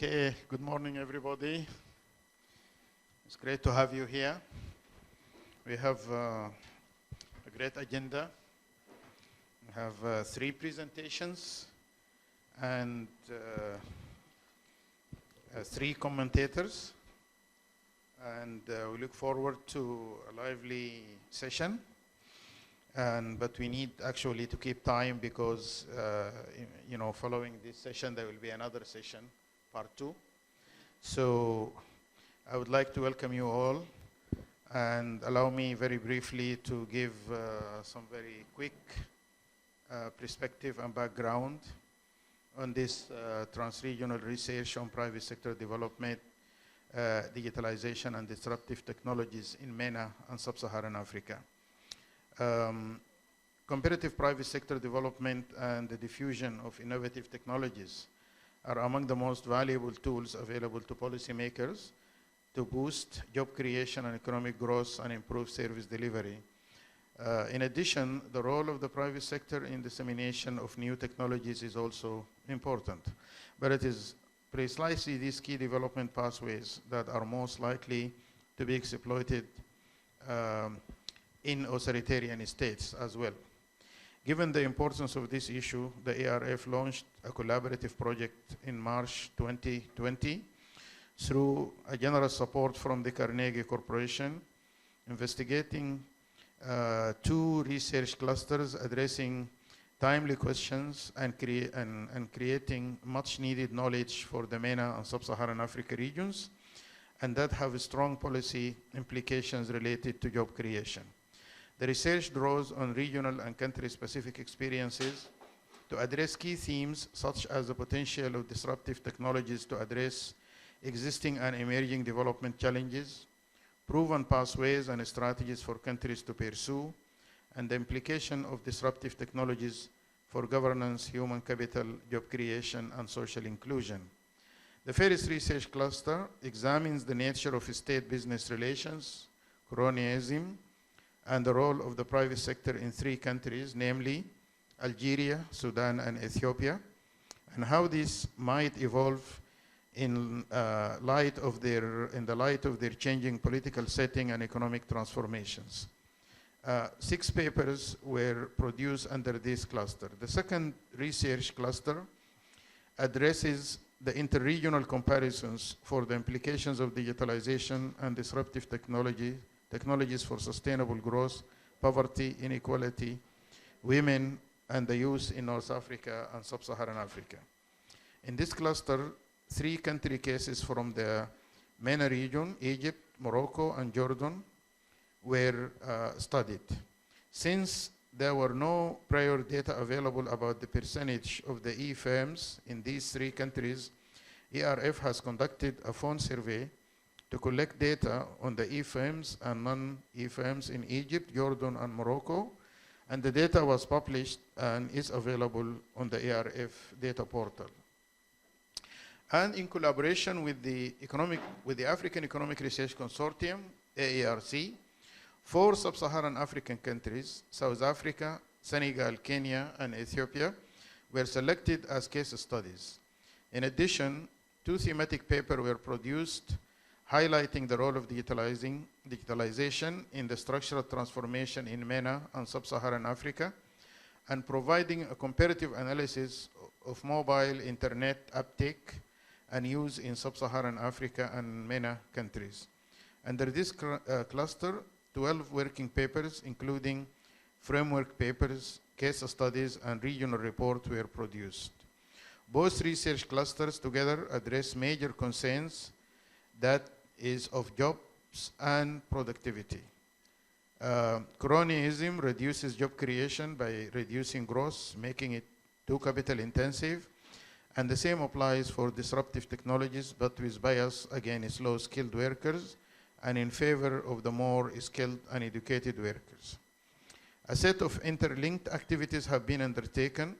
Okay, good morning, everybody. It's great to have you here. We have a great agenda. We have 3 presentations and 3 commentators. And we look forward to a lively session. But we need actually to keep time because, following this session, there will be another session, part 2. So I would like to welcome you all and allow me very briefly to give some very quick perspective and background on this trans-regional research on private sector development, digitalization and disruptive technologies in MENA and Sub-Saharan Africa. Comparative private sector development and the diffusion of innovative technologies are among the most valuable tools available to policymakers to boost job creation and economic growth and improve service delivery. In addition, the role of the private sector in dissemination of new technologies is also important. But it is precisely these key development pathways that are most likely to be exploited in authoritarian states as well. Given the importance of this issue, the ERF launched a collaborative project in March 2020 through a generous support from the Carnegie Corporation, investigating 2 research clusters addressing timely questions and creating much needed knowledge for the MENA and Sub-Saharan Africa regions, and that have strong policy implications related to job creation. The research draws on regional and country-specific experiences to address key themes such as the potential of disruptive technologies to address existing and emerging development challenges, proven pathways and strategies for countries to pursue, and the implication of disruptive technologies for governance, human capital, job creation, and social inclusion. The first research cluster examines the nature of state-business relations, cronyism, and the role of the private sector in 3 countries, namely Algeria, Sudan, and Ethiopia, and how this might evolve in the light of their changing political setting and economic transformations. 6 papers were produced under this cluster. The second research cluster addresses the interregional comparisons for the implications of digitalization and disruptive technologies for sustainable growth, poverty, inequality, women, and the youth in North Africa and Sub-Saharan Africa. In this cluster, 3 country cases from the MENA region, Egypt, Morocco, and Jordan, were studied. Since there were no prior data available about the percentage of the e-firms in these 3 countries, ERF has conducted a phone survey to collect data on the e-firms and non-e-firms in Egypt, Jordan, and Morocco, and the data was published and is available on the ERF data portal. And in collaboration with the African Economic Research Consortium, AERC, 4 sub-Saharan African countries, South Africa, Senegal, Kenya, and Ethiopia, were selected as case studies. In addition, 2 thematic papers were produced highlighting the role of digitalization in the structural transformation in MENA and Sub-Saharan Africa, and providing a comparative analysis of mobile internet uptake and use in Sub-Saharan Africa and MENA countries. Under this cluster, 12 working papers, including framework papers, case studies, and regional reports were produced. Both research clusters together address major concerns that is of jobs and productivity. Cronyism reduces job creation by reducing growth, making it too capital intensive, and the same applies for disruptive technologies, but with bias against low-skilled workers and in favor of the more skilled and educated workers. A set of interlinked activities have been undertaken,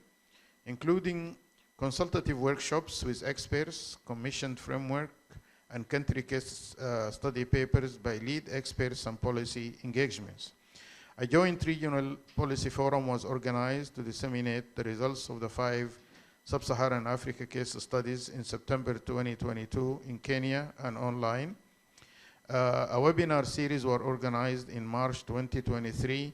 including consultative workshops with experts, commissioned framework, and country case study papers by lead experts and policy engagements. A joint regional policy forum was organized to disseminate the results of the 5 Sub-Saharan Africa case studies in September 2022 in Kenya and online. A webinar series were organized in March 2023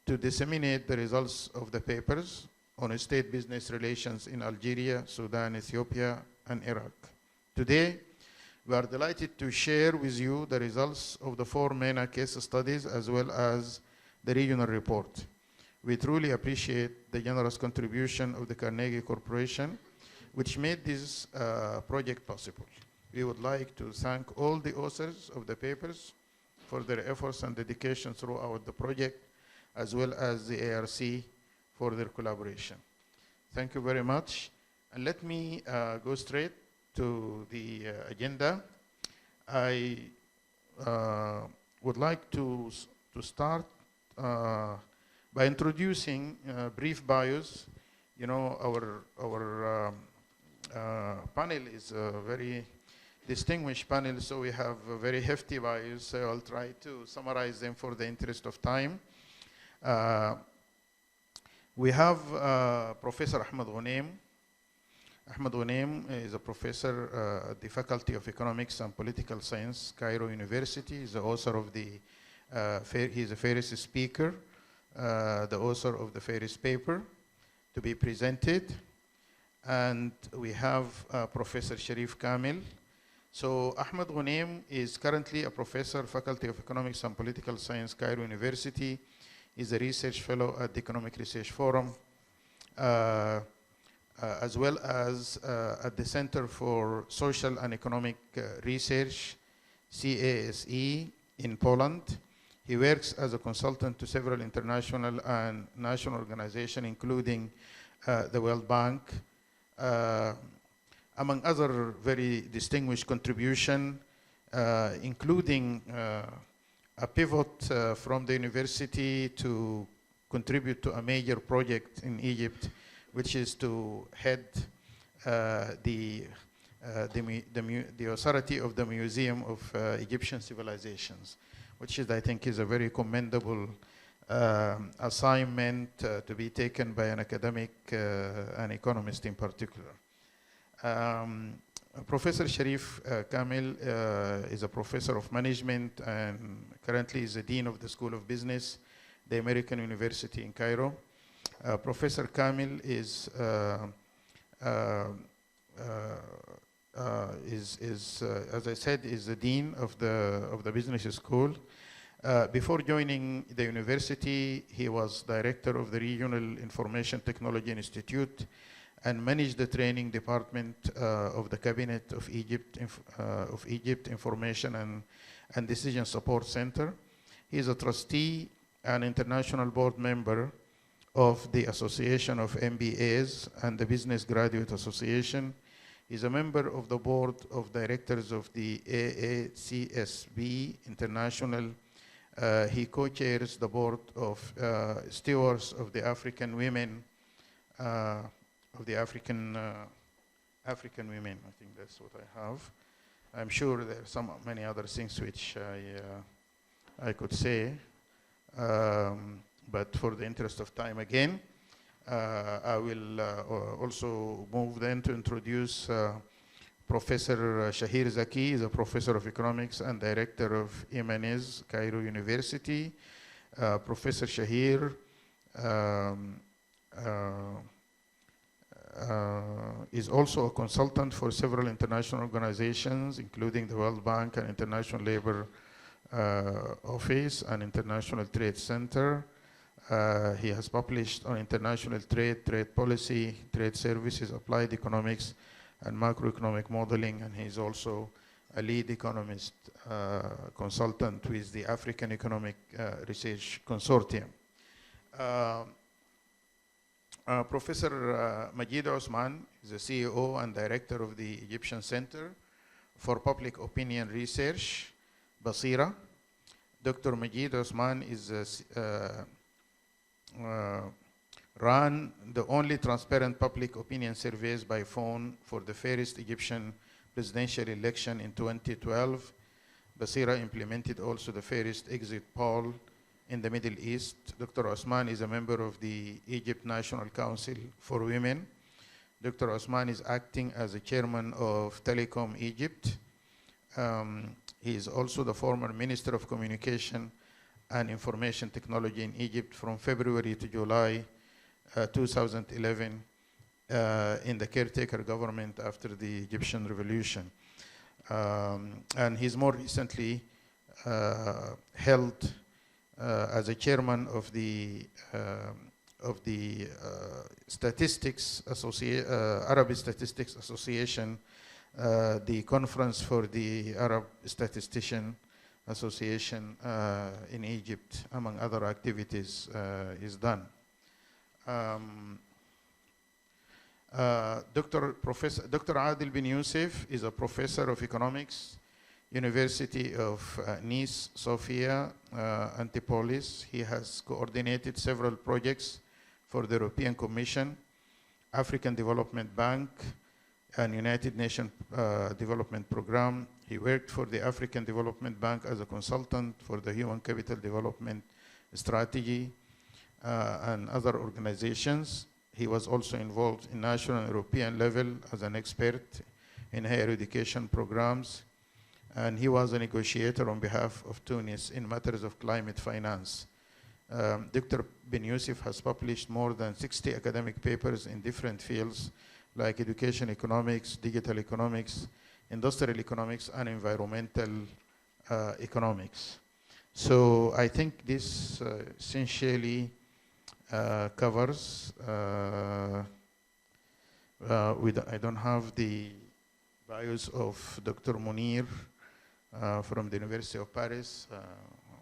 to disseminate the results of the papers on state business relations in Algeria, Sudan, Ethiopia, and Iraq. Today, we are delighted to share with you the results of the 4 MENA case studies as well as the regional report. We truly appreciate the generous contribution of the Carnegie Corporation, which made this project possible. We would like to thank all the authors of the papers for their efforts and dedication throughout the project, as well as the ARC for their collaboration. Thank you very much. And let me go straight to the agenda. I would like to start by introducing brief bios. You know, our panel is a very distinguished panel, so we have very hefty bios, so I'll try to summarize them for the interest of time. We have Professor Ahmed Ghunaim. Ahmed Ghunaim is a professor at the Faculty of Economics and Political Science, Cairo University. He's the author of the, he's a Ferris speaker, the author of the Ferris paper to be presented. And we have Professor Sharif Kamil. So Ahmed Ghunaim is currently a professor, Faculty of Economics and Political Science, Cairo University. He's a research fellow at the Economic Research Forum, as well as at the Center for Social and Economic Research, CASE, in Poland. He works as a consultant to several international and national organizations, including the World Bank, among other very distinguished contributions, including a pivot from the university to contribute to a major project in Egypt, which is to head the authority of the Museum of Egyptian Civilizations, which is, I think, is a very commendable assignment to be taken by an academic, an economist in particular. Professor Sharif Kamil is a professor of management and currently is the dean of the School of Business, the American University in Cairo. Professor Kamil is, as I said, is the dean of the business school. Before joining the university, he was director of the Regional Information Technology Institute and managed the training department of the Cabinet of Egypt Information and Decision Support Center. He is a trustee and international board member of the Association of MBAs and the Business Graduate Association. He's a member of the board of directors of the AACSB International. He co-chairs the board of stewards of the African women, of the African women. I think that's what I have. I'm sure there are many other things which I could say, but for the interest of time again, I will also move then to introduce Professor Shahir Zaki. Is a professor of economics and director of MENA, Cairo University. Professor Shahir is also a consultant for several international organizations, including the World Bank and International Labour Office and International Trade Center. He has published on international trade, trade policy, trade services, applied economics, and macroeconomic modeling, and he's also a lead economist consultant with the African Economic Research Consortium. Professor Majid Osman is the CEO and director of the Egyptian Center for Public Opinion Research, Basira. Dr. Majid Osman is ran the only transparent public opinion surveys by phone for the first Egyptian presidential election in 2012. Basira implemented also the first exit poll in the Middle East. Dr. Osman is a member of the Egypt National Council for Women. Dr. Osman is acting as the chairman of Telecom Egypt. He is also the former Minister of Communication and Information Technology in Egypt from February to July 2011 in the caretaker government after the Egyptian revolution. And he's more recently held as a chairman of the Statistics Arab Statistics Association, the conference for the Arab Statistician Association in Egypt, among other activities, is done. Dr. Adil bin Youssef is a professor of economics, University of Nice, Sofia, Antipolis. He has coordinated several projects for the European Commission, African Development Bank, and United Nations Development Program. He worked for the African Development Bank as a consultant for the Human Capital Development Strategy and other organizations. He was also involved in national and European level as an expert in higher education programs. And he was a negotiator on behalf of Tunis in matters of climate finance. Dr. bin Youssef has published more than 60 academic papers in different fields like education economics, digital economics, industrial economics, and environmental economics. So I think this essentially covers, I don't have the bios of Dr. Munir from the University of Paris,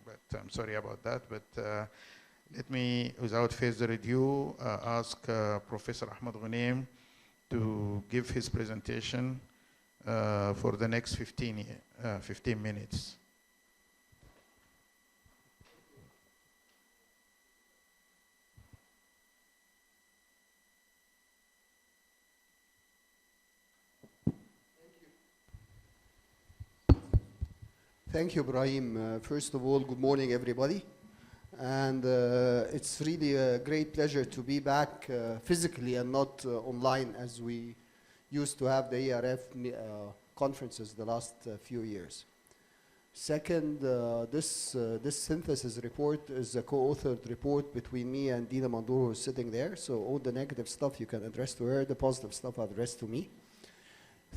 but I'm sorry about that. But let me, without further ado, ask Professor Ahmed Ghunaim to give his presentation for the next 15 minutes. Thank you, Ibrahim. First of all, good morning, everybody. And it's really a great pleasure to be back physically and not online as we used to have the ERF conferences the last few years. Second, this synthesis report is a co-authored report between me and Dina Mandour, who's sitting there. So all the negative stuff you can address to her, the positive stuff I'll address to me.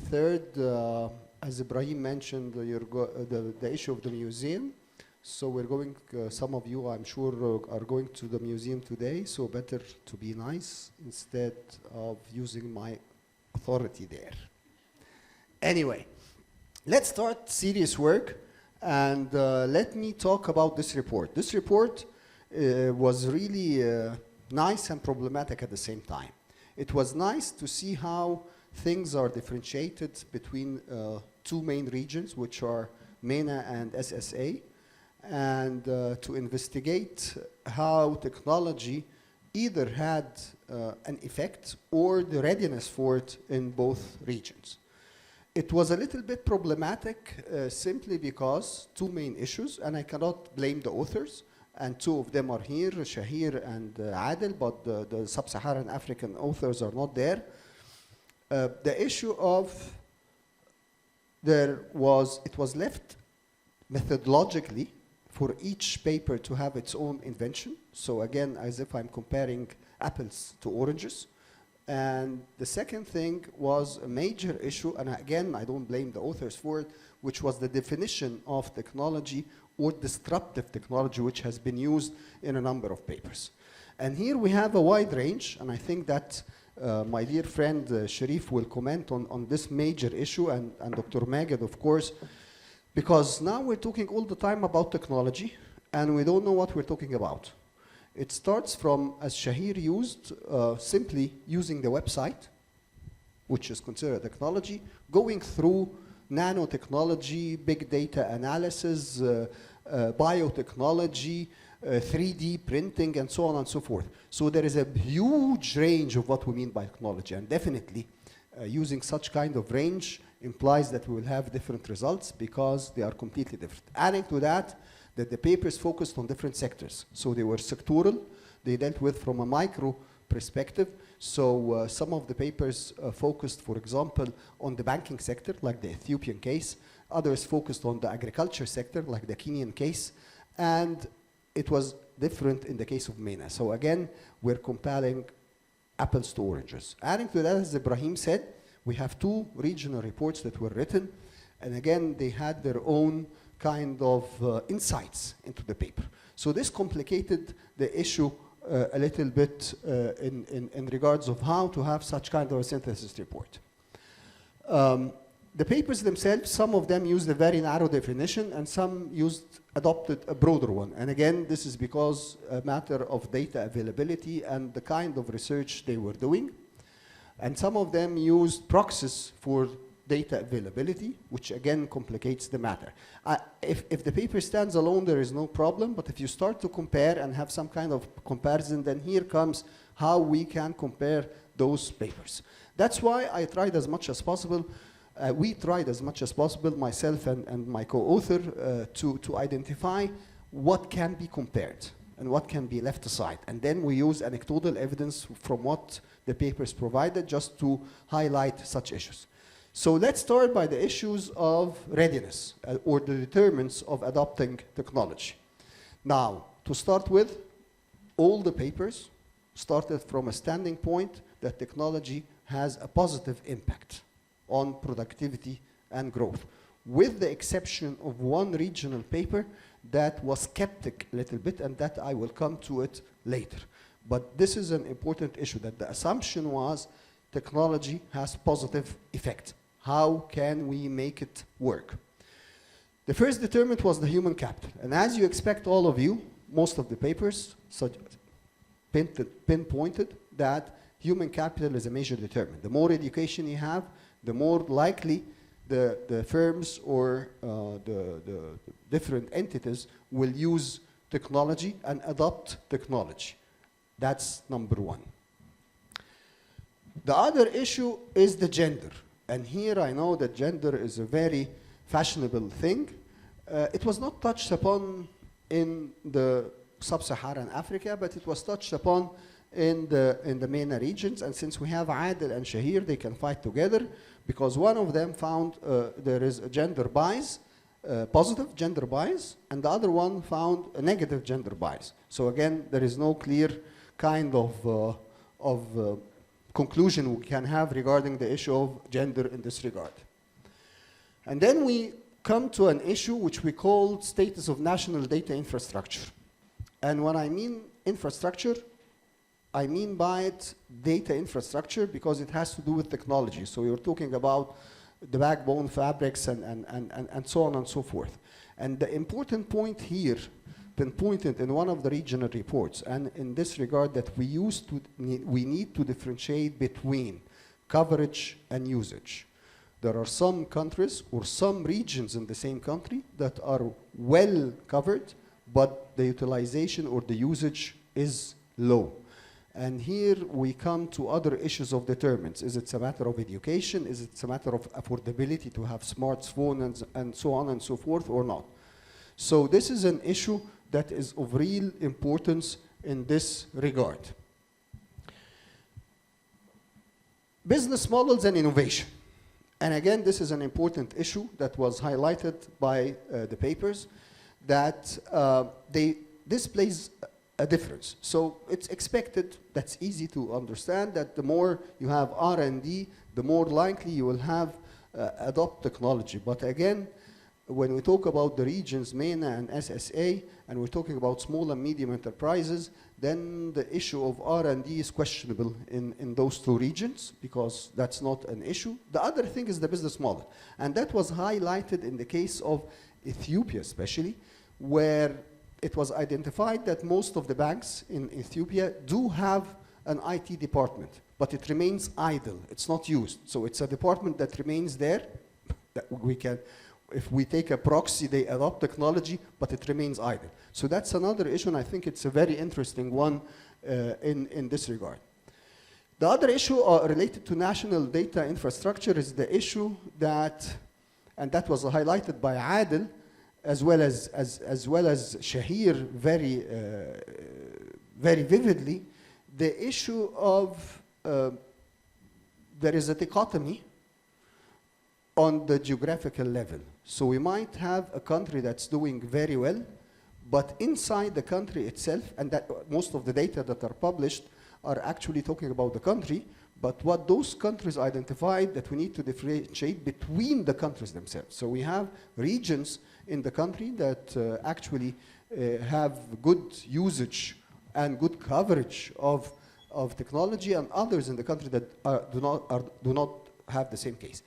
Third, as Ibrahim mentioned, the issue of the museum. So we're going, some of you I'm sure are going to the museum today, so better to be nice instead of using my authority there. Anyway, let's start serious work and let me talk about this report. This report was really nice and problematic at the same time. It was nice to see how things are differentiated between two main regions, which are MENA and SSA, and to investigate how technology either had an effect or the readiness for it in both regions. It was a little bit problematic simply because two main issues, and I cannot blame the authors, and two of them are here, Shahir and Adil, but the Sub-Saharan African authors are not there. The issue of it was left methodologically for each paper to have its own invention. So again, as if I'm comparing apples to oranges. And the second thing was a major issue, and again, I don't blame the authors for it, which was the definition of technology or disruptive technology, which has been used in a number of papers. And here we have a wide range, and I think that my dear friend Sharif will comment on this major issue, and Dr. Maged, of course, because now we're talking all the time about technology, and we don't know what we're talking about. It starts from, as Shahir used, simply using the website, which is considered technology, going through nanotechnology, big data analysis, biotechnology, 3D printing, and so on and so forth. So there is a huge range of what we mean by technology, and definitely using such kind of range implies that we will have different results because they are completely different. Adding to that the papers focused on different sectors. So they were sectoral. They dealt with from a micro perspective. So some of the papers focused, for example, on the banking sector, like the Ethiopian case. Others focused on the agriculture sector, like the Kenyan case. And it was different in the case of MENA. So again, we're comparing apples to oranges. Adding to that, as Ibrahim said, we have 2 regional reports that were written. And again, they had their own kind of insights into the paper. So this complicated the issue a little bit in regards of how to have such kind of a synthesis report. The papers themselves, some of them used a very narrow definition and some adopted a broader one. And again, this is because a matter of data availability and the kind of research they were doing. And some of them used proxies for data availability, which again complicates the matter. If the paper stands alone, there is no problem, but if you start to compare and have some kind of comparison, then here comes how we can compare those papers. That's why I tried as much as possible, we tried as much as possible, myself and my co-author, to identify what can be compared and what can be left aside. And then we use anecdotal evidence from what the papers provided just to highlight such issues. So let's start by the issues of readiness or the determinants of adopting technology. Now, to start with, all the papers started from a standing point that technology has a positive impact on productivity and growth, with the exception of one regional paper that was skeptic a little bit, and that I will come to it later. But this is an important issue, that the assumption was technology has positive effect. How can we make it work? The first determinant was the human capital. And as you expect, all of you, most of the papers pinpointed that human capital is a major determinant. The more education you have, the more likely the firms or the different entities will use technology and adopt technology. That's number one. The other issue is the gender. And here I know that gender is a very fashionable thing. It was not touched upon in the Sub-Saharan Africa, but it was touched upon in the MENA regions. And since we have Adil and Shahir, they can fight together, because one of them found there is a gender bias, positive gender bias, and the other one found a negative gender bias. So again, there is no clear kind of conclusion we can have regarding the issue of gender in this regard. And then we come to an issue which we call status of national data infrastructure. And when I mean infrastructure, I mean by it data infrastructure, because it has to do with technology. So you're talking about the backbone fabrics and so on and so forth. And the important point here, pinpointed in one of the regional reports, and in this regard, that we need to differentiate between coverage and usage. There are some countries or some regions in the same country that are well covered, but the utilization or the usage is low. And here we come to other issues of determinants. Is it a matter of education? Is it a matter of affordability to have smartphones and so on and so forth, or not? So this is an issue that is of real importance in this regard. Business models and innovation. And again, this is an important issue that was highlighted by the papers, that this plays a difference. So it's expected, that's easy to understand, that the more you have R&D, the more likely you will have adopt technology. But again, when we talk about the regions, MENA and SSA, and we're talking about small and medium enterprises, then the issue of R&D is questionable in those two regions, because that's not an issue. The other thing is the business model. And that was highlighted in the case of Ethiopia especially, where it was identified that most of the banks in Ethiopia do have an IT department, but it remains idle. It's not used. So it's a department that remains there, that we can, if we take a proxy, they adopt technology, but it remains idle. So that's another issue, and I think it's a very interesting one in this regard. The other issue related to national data infrastructure is the issue that, and that was highlighted by Adil, as well as Shahir very vividly, the issue of there is a dichotomy on the geographical level. So we might have a country that's doing very well, but inside the country itself, and that most of the data that are published are actually talking about the country, but what those countries identified that we need to differentiate between the countries themselves. So we have regions in the country that actually have good usage and good coverage of technology, and others in the country that do not have the same case.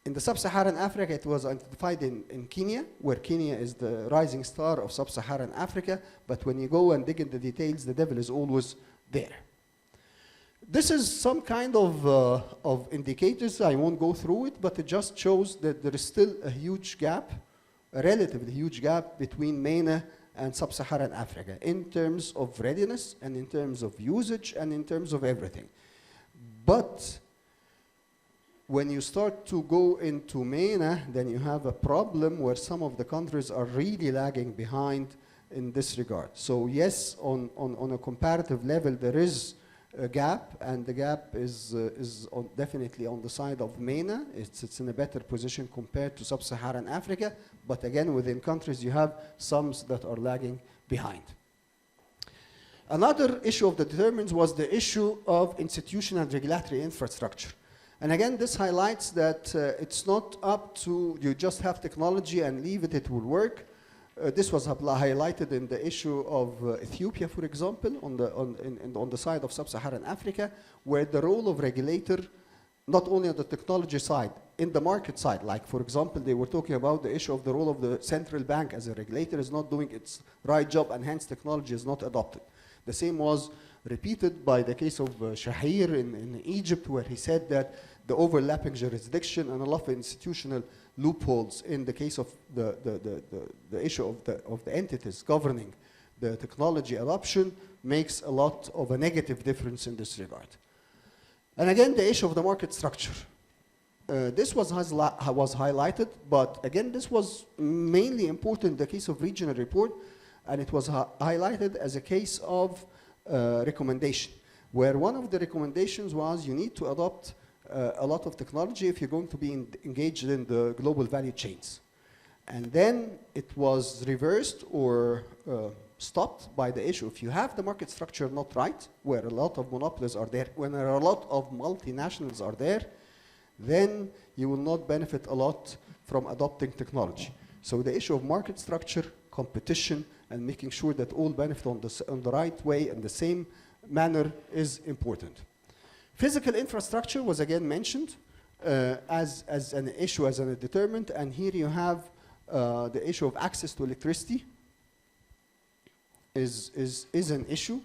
In the Sub-Saharan Africa, it was identified in Kenya, where Kenya is the rising star of Sub-Saharan Africa, but when you go and dig in the details, the devil is always there. This is some kind of indicators. I won't go through it, but it just shows that there is still a huge gap, a relatively huge gap between MENA and Sub-Saharan Africa in terms of readiness and in terms of usage and in terms of everything. But when you start to go into MENA, then you have a problem where some of the countries are really lagging behind in this regard. So yes, on a comparative level, there is a gap, and the gap is definitely on the side of MENA. It's in a better position compared to Sub-Saharan Africa, but again, within countries, you have some that are lagging behind. Another issue of the determinants was the issue of institutional and regulatory infrastructure. And again, this highlights that it's not up to you just have technology and leave it, it will work. This was highlighted in the issue of Ethiopia, for example, on the side of Sub-Saharan Africa, where the role of regulator, not only on the technology side, in the market side, like for example, they were talking about the issue of the role of the central bank as a regulator is not doing its right job, and hence technology is not adopted. The same was repeated by the case of Shahir in Egypt, where he said that the overlapping jurisdiction and a lot of institutional loopholes in the case of the issue of the entities governing the technology adoption makes a lot of a negative difference in this regard. And again, the issue of the market structure. This was highlighted, but again, this was mainly important in the case of regional report, and it was highlighted as a case of recommendation, where one of the recommendations was you need to adopt a lot of technology if you're going to be engaged in the global value chains. And then it was reversed or stopped by the issue. If you have the market structure not right, where a lot of monopolies are there, when there are a lot of multinationals are there, then you will not benefit a lot from adopting technology. So the issue of market structure, competition, and making sure that all benefit on the right way and the same manner is important. Physical infrastructure was again mentioned as an issue, as a determinant, and here you have the issue of access to electricity is an issue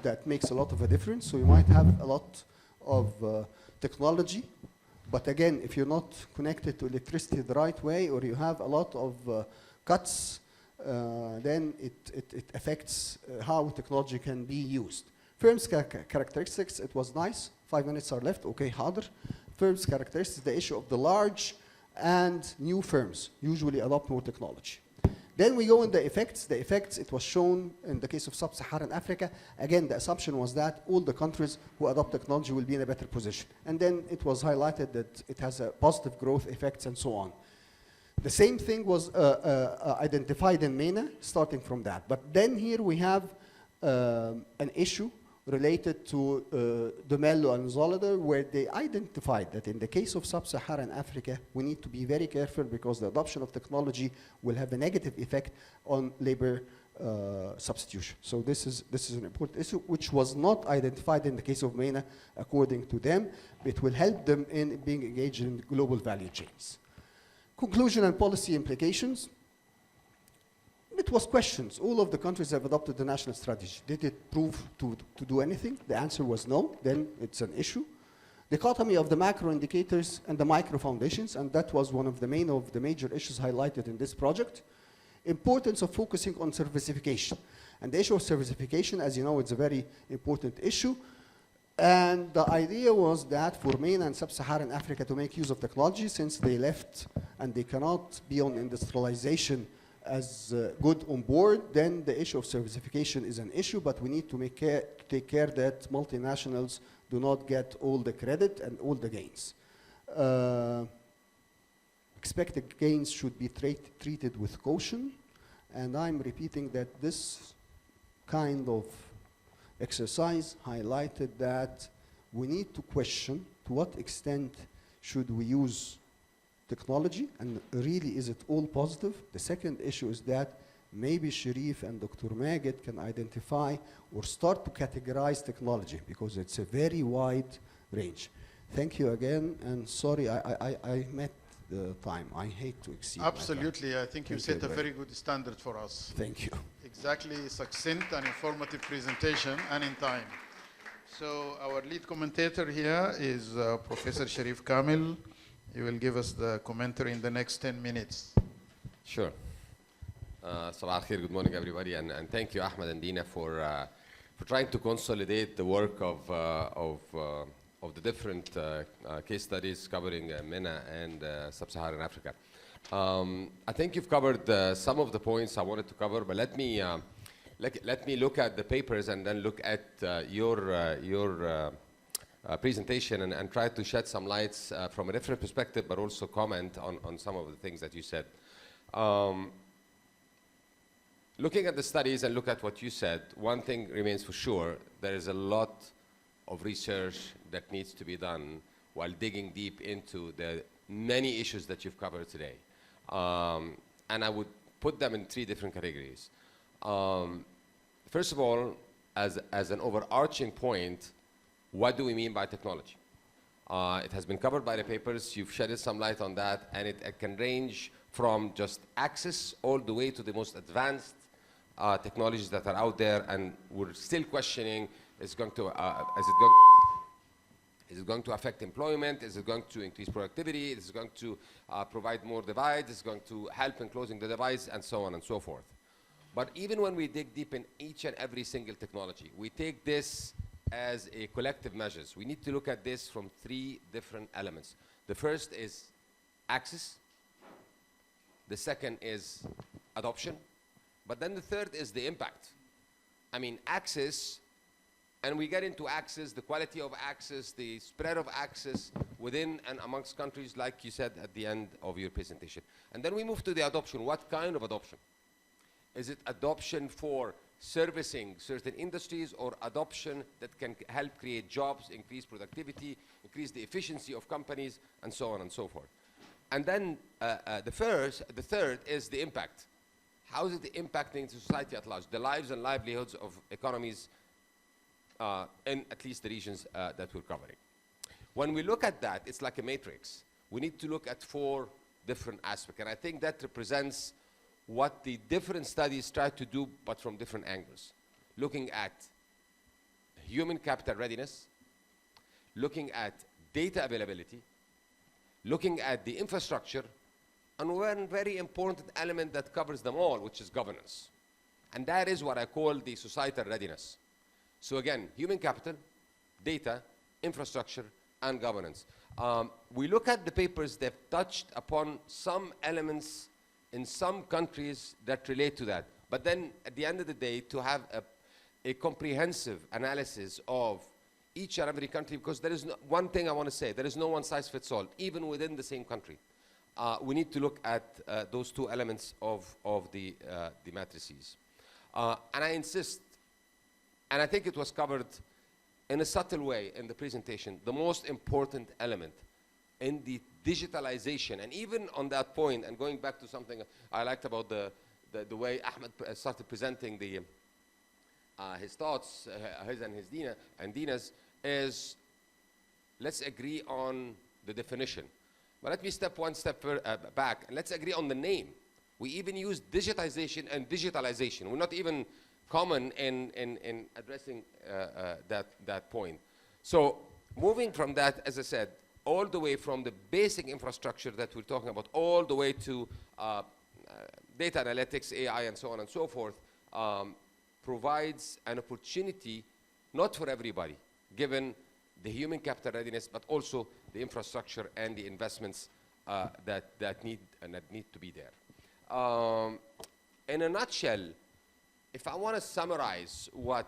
that makes a lot of a difference. So you might have a lot of technology, but again, if you're not connected to electricity the right way, or you have a lot of cuts, then it affects how technology can be used. Firms characteristics, it was nice. 5 minutes are left, okay, harder. Firms characteristics, the issue of the large and new firms usually adopt more technology. Then we go in the effects. The effects, it was shown in the case of Sub-Saharan Africa. Again, the assumption was that all the countries who adopt technology will be in a better position. And then it was highlighted that it has a positive growth effects and so on. The same thing was identified in MENA, starting from that. But then here we have an issue related to Dumello and Zollider, where they identified that in the case of Sub-Saharan Africa, we need to be very careful because the adoption of technology will have a negative effect on labor substitution. So this is an important issue, which was not identified in the case of MENA, according to them. It will help them in being engaged in global value chains. Conclusion and policy implications. It was questions. All of the countries have adopted the national strategy. Did it prove to do anything? The answer was no. Then it's an issue. Dichotomy of the macro indicators and the micro foundations, and that was one of the major issues highlighted in this project. Importance of focusing on servicification. And the issue of servicification, as you know, it's a very important issue. And the idea was that for MENA and Sub-Saharan Africa to make use of technology, since they left and they cannot be on industrialization as good on board, then the issue of servicification is an issue, but we need to take care that multinationals do not get all the credit and all the gains. Expected gains should be treated with caution, and I'm repeating that this kind of exercise highlighted that we need to question to what extent should we use technology, and really is it all positive? The second issue is that maybe Sharif and Dr. Magid can identify or start to categorize technology, because it's a very wide range. Thank you again, and sorry I met the time. I hate to exceed Absolutely, my time. I think you set a very good standard for us. Thank you. Exactly, succinct and informative presentation, and in time. So our lead commentator here is Professor Sharif Kamil. He will give us the commentary in the next 10 minutes. Sure. Sabah al-khair, good morning everybody, and thank you Ahmed and Dina for trying to consolidate the work of the different case studies covering MENA and Sub-Saharan Africa. I think you've covered some of the points I wanted to cover, but let me look at the papers and then look at your presentation and try to shed some lights from a different perspective, but also comment on some of the things that you said. Looking at the studies and look at what you said, one thing remains for sure: there is a lot of research that needs to be done while digging deep into the many issues that you've covered today. And I would put them in 3 different categories. First of all, as an overarching point, what do we mean by technology? It has been covered by the papers. You've shedded some light on that, and it can range from just access all the way to the most advanced technologies that are out there, and we're still questioning: is it going to affect employment? Is it going to increase productivity? Is it going to provide more divides? Is it going to help in closing the divides? And so on and so forth. But even when we dig deep in each and every single technology, we take this as a collective measures. We need to look at this from 3 different elements. The first is access. The second is adoption. But then the third is the impact. I mean, access, and we get into access, the quality of access, the spread of access within and amongst countries, like you said at the end of your presentation. And then we move to the adoption. What kind of adoption? Is it adoption for servicing certain industries, or adoption that can help create jobs, increase productivity, increase the efficiency of companies, and so on and so forth? And then the third is the impact. How is it impacting society at large, the lives and livelihoods of economies in at least the regions that we're covering? When we look at that, it's like a matrix. We need to look at 4 different aspects, and I think that represents what the different studies try to do, but from different angles. Looking at human capital readiness, looking at data availability, looking at the infrastructure, and one very important element that covers them all, which is governance. And that is what I call the societal readiness. So again, human capital, data, infrastructure, and governance. We look at the papers, they've touched upon some elements in some countries that relate to that. But then at the end of the day, to have a comprehensive analysis of each and every country, because there is one thing I want to say: there is no one size fits all, even within the same country. We need to look at those 2 elements of the matrices. And I insist, and I think it was covered in a subtle way in the presentation, the most important element in the digitalization. And even on that point, and going back to something I liked about the way Ahmed started presenting his thoughts, his and Dina's, is let's agree on the definition. But let me step one step back, and let's agree on the name. We even use digitization and digitalization. We're not even common in addressing that point. So moving from that, as I said, all the way from the basic infrastructure that we're talking about, all the way to data analytics, AI, and so on and so forth, provides an opportunity, not for everybody, given the human capital readiness, but also the infrastructure and the investments that need to be there. In a nutshell, if I want to summarize what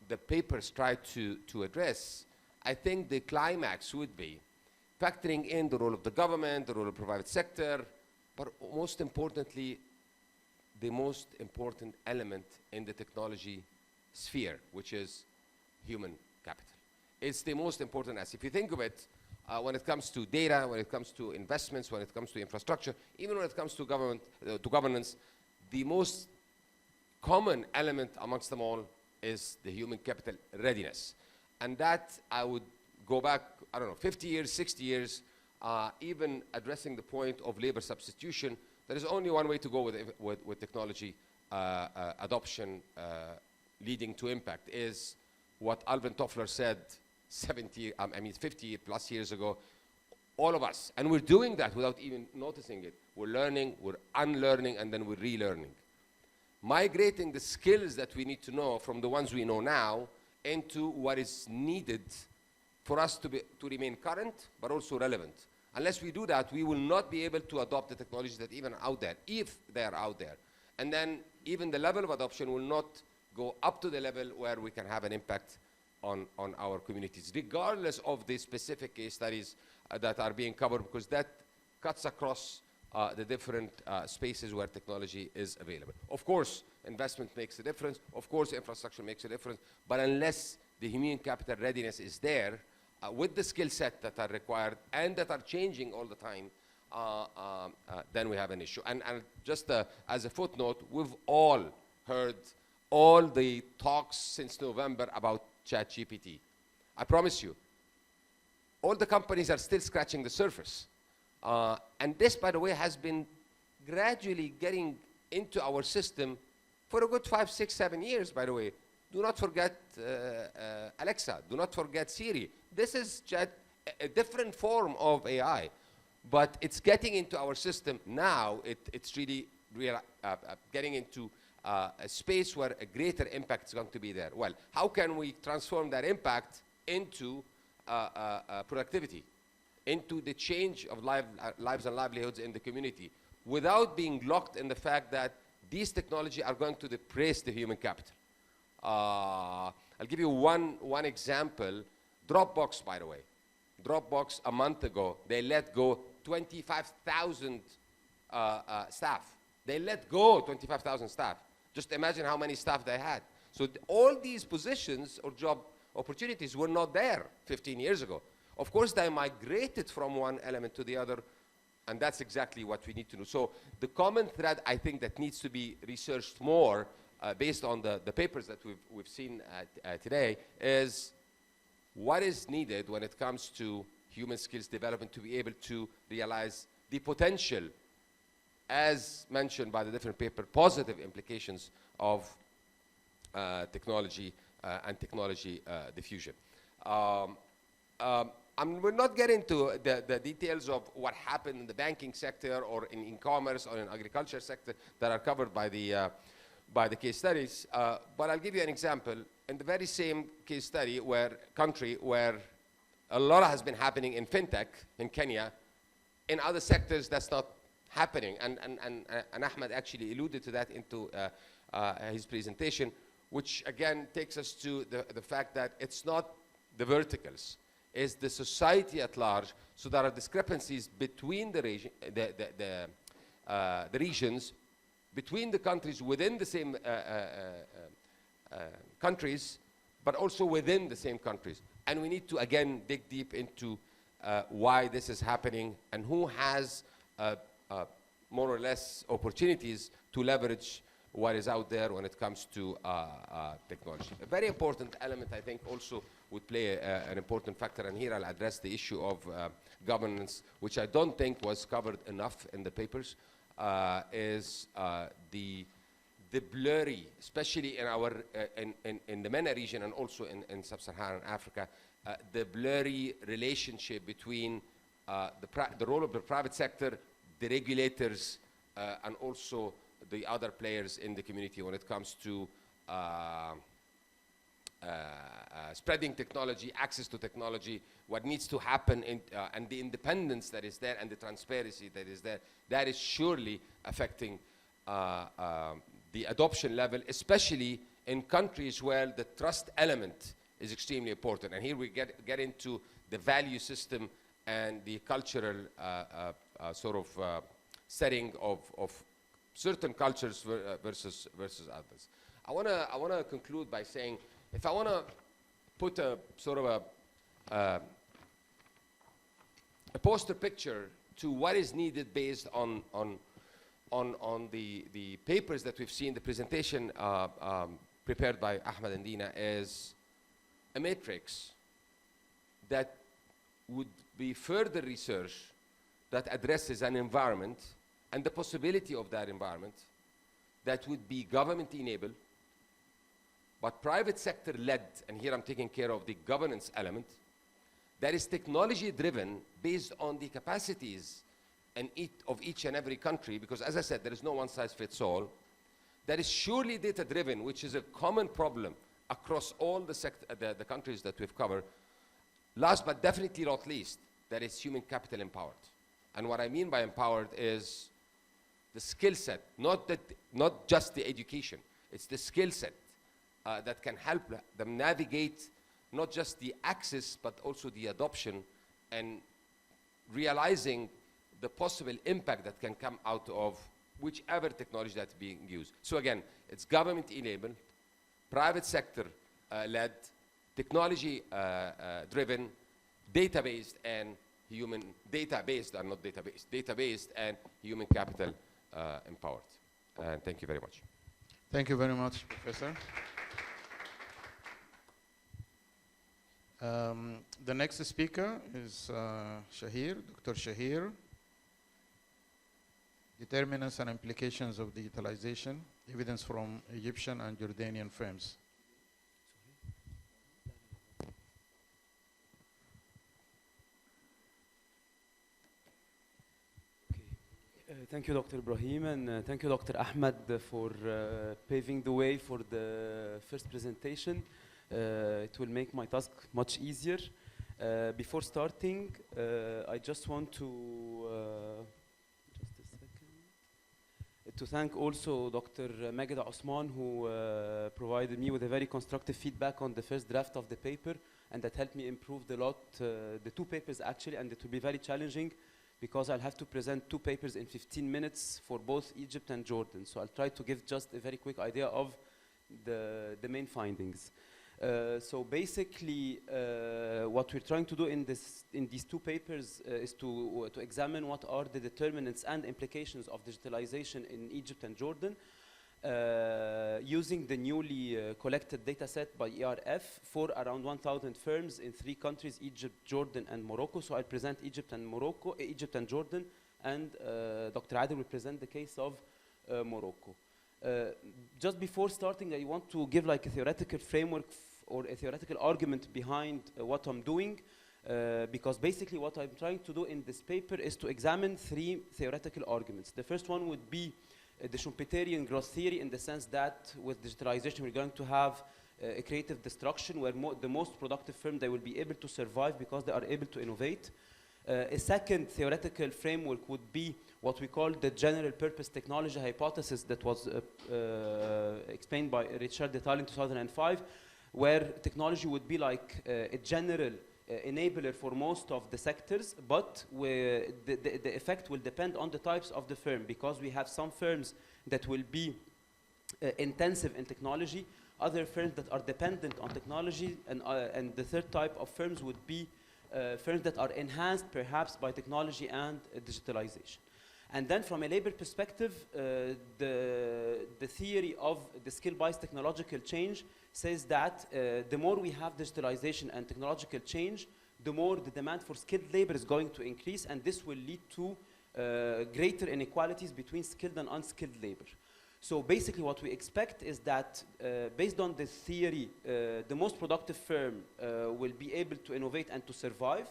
the papers try to address, I think the climax would be factoring in the role of the government, the role of the private sector, but most importantly, the most important element in the technology sphere, which is human capital. It's the most important asset. If you think of it, when it comes to data, when it comes to investments, when it comes to infrastructure, even when it comes to government, to governance, the most common element amongst them all is the human capital readiness. And that I would go back, I don't know, 50 years, 60 years, even addressing the point of labor substitution. There is only one way to go with technology adoption leading to impact, is what Alvin Toffler said 50 plus years ago. All of us, and we're doing that without even noticing it. We're learning, we're unlearning, and then we're relearning. Migrating the skills that we need to know from the ones we know now into what is needed for us to remain current, but also relevant. Unless we do that, we will not be able to adopt the technologies that even are out there, if they are out there. And then even the level of adoption will not go up to the level where we can have an impact on our communities, regardless of the specific case studies that are being covered, because that cuts across the different spaces where technology is available. Of course, investment makes a difference. Of course, infrastructure makes a difference. But unless the human capital readiness is there, with the skill set that are required and that are changing all the time, then we have an issue. And just as a footnote, we've all heard all the talks since November about ChatGPT. I promise you, all the companies are still scratching the surface. And this, by the way, has been gradually getting into our system for a good 5, 6, 7 years, by the way. Do not forget Alexa. Do not forget Siri. This is a different form of AI, but it's getting into our system now. It's really getting into a space where a greater impact is going to be there. Well, how can we transform that impact into productivity, into the change of lives and livelihoods in the community, without being locked in the fact that these technologies are going to depress the human capital? I'll give you one example. Dropbox, by the way. Dropbox, a month ago, they let go 25,000 staff. They let go 25,000 staff. Just imagine how many staff they had. So all these positions or job opportunities were not there 15 years ago. Of course, they migrated from one element to the other, and that's exactly what we need to do. So the common thread, I think, that needs to be researched more based on the papers that we've seen today is what is needed when it comes to human skills development to be able to realize the potential, as mentioned by the different paper, positive implications of technology and technology diffusion. We'll not get into the details of what happened in the banking sector or in e-commerce or in agriculture sector that are covered by the case studies, but I'll give you an example. In the very same case study country where a lot has been happening in fintech in Kenya, in other sectors that's not happening, and Ahmed actually alluded to that into his presentation, which again takes us to the fact that it's not the verticals, it's the society at large. So there are discrepancies between the regions, between the countries within the same countries, but also within the same countries. And we need to, again, dig deep into why this is happening and who has more or less opportunities to leverage what is out there when it comes to technology. A very important element, I think, also would play an important factor, and here I'll address the issue of governance, which I don't think was covered enough in the papers, is the blurry, especially in our in the MENA region and also in Sub-Saharan Africa, the blurry relationship between the role of the private sector, the regulators, and also the other players in the community when it comes to spreading technology, access to technology, what needs to happen, and the independence that is there and the transparency that is there, that is surely affecting the adoption level, especially in countries where the trust element is extremely important. And here we get into the value system and the cultural setting of certain cultures versus others. I wanna conclude by saying, if I wanna put a sort of a poster picture to what is needed based on the papers that we've seen, the presentation prepared by Ahmed and Dina, is a matrix that would be further research that addresses an environment and the possibility of that environment that would be government enabled, but private sector led, and here I'm taking care of the governance element, that is technology driven based on the capacities of each and every country, because as I said, there is no one size fits all. That is surely data driven, which is a common problem across all the countries that we've covered. Last but definitely not least, that is human capital empowered. And what I mean by empowered is the skill set, not just the education. It's the skill set that can help them navigate not just the access, but also the adoption and realizing the possible impact that can come out of whichever technology that's being used. So again, it's government enabled, private sector led, technology driven, data-based and human, data-based and not database, data-based and human capital empowered. And thank you very much. Thank you very much, Professor. The next speaker is Shahir, Dr. Shahir. Determinants and implications of digitalization, evidence from Egyptian and Jordanian firms. Thank you, Dr. Ibrahim, and thank you, Dr. Ahmed, for paving the way for the first presentation. It will make my task much easier. Before starting, I just want to thank also Dr. Maged Osman, who provided me with a very constructive feedback on the first draft of the paper, and that helped me improve the two papers actually, and it will be very challenging because I'll have to present two papers in 15 minutes for both Egypt and Jordan. So I'll try to give just a very quick idea of the main findings. So basically, what we're trying to do in these two papers is to examine what are the determinants and implications of digitalization in Egypt and Jordan, using the newly collected data set by ERF for around 1,000 firms in 3 countries, Egypt, Jordan, and Morocco. So I'll present Egypt and Jordan, and Dr. Adel will present the case of Morocco. Just before starting, I want to give like a theoretical framework or a theoretical argument behind what I'm doing, because basically what I'm trying to do in this paper is to examine 3 theoretical arguments. The first one would be the Schumpeterian growth theory, in the sense that with digitalization we're going to have a creative destruction where the most productive firms, they will be able to survive because they are able to innovate. A second theoretical framework would be what we call the general purpose technology hypothesis that was explained by Richard Detal in 2005, where technology would be like a general enabler for most of the sectors, but the effect will depend on the types of the firm, because we have some firms that will be intensive in technology, other firms that are dependent on technology, and the third type of firms would be firms that are enhanced perhaps by technology and digitalization. And then from a labor perspective, the theory of the skill-based technological change says that the more we have digitalization and technological change, the more the demand for skilled labor is going to increase, and this will lead to greater inequalities between skilled and unskilled labor. So basically what we expect is that based on this theory, the most productive firm will be able to innovate and to survive.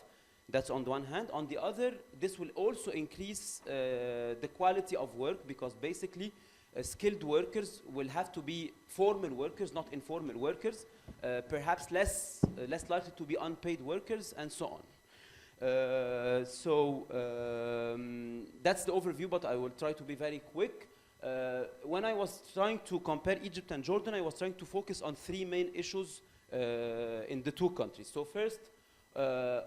That's on the one hand. On the other, this will also increase the quality of work, because basically skilled workers will have to be formal workers, not informal workers, perhaps less likely to be unpaid workers, and so on. That's the overview, but I will try to be very quick. When I was trying to compare Egypt and Jordan, I was trying to focus on three main issues in the two countries. So first,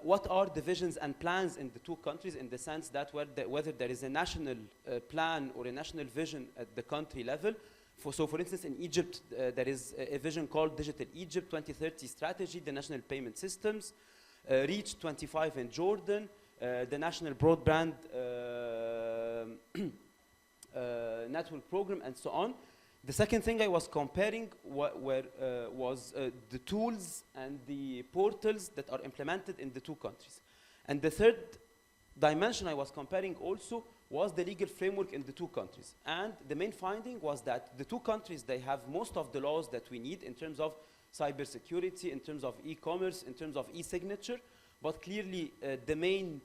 what are the visions and plans in the two countries, in the sense that whether there is a national plan or a national vision at the country level. So for instance, in Egypt, there is a vision called Digital Egypt 2030 strategy, the national payment systems, Reach 25 in Jordan, the national broadband network program, and so on. The second thing I was comparing was the tools and the portals that are implemented in the two countries. And the third dimension I was comparing also was the legal framework in the two countries. And the main finding was that the two countries, they have most of the laws that we need in terms of cybersecurity, in terms of e-commerce, in terms of e-signature, but clearly the main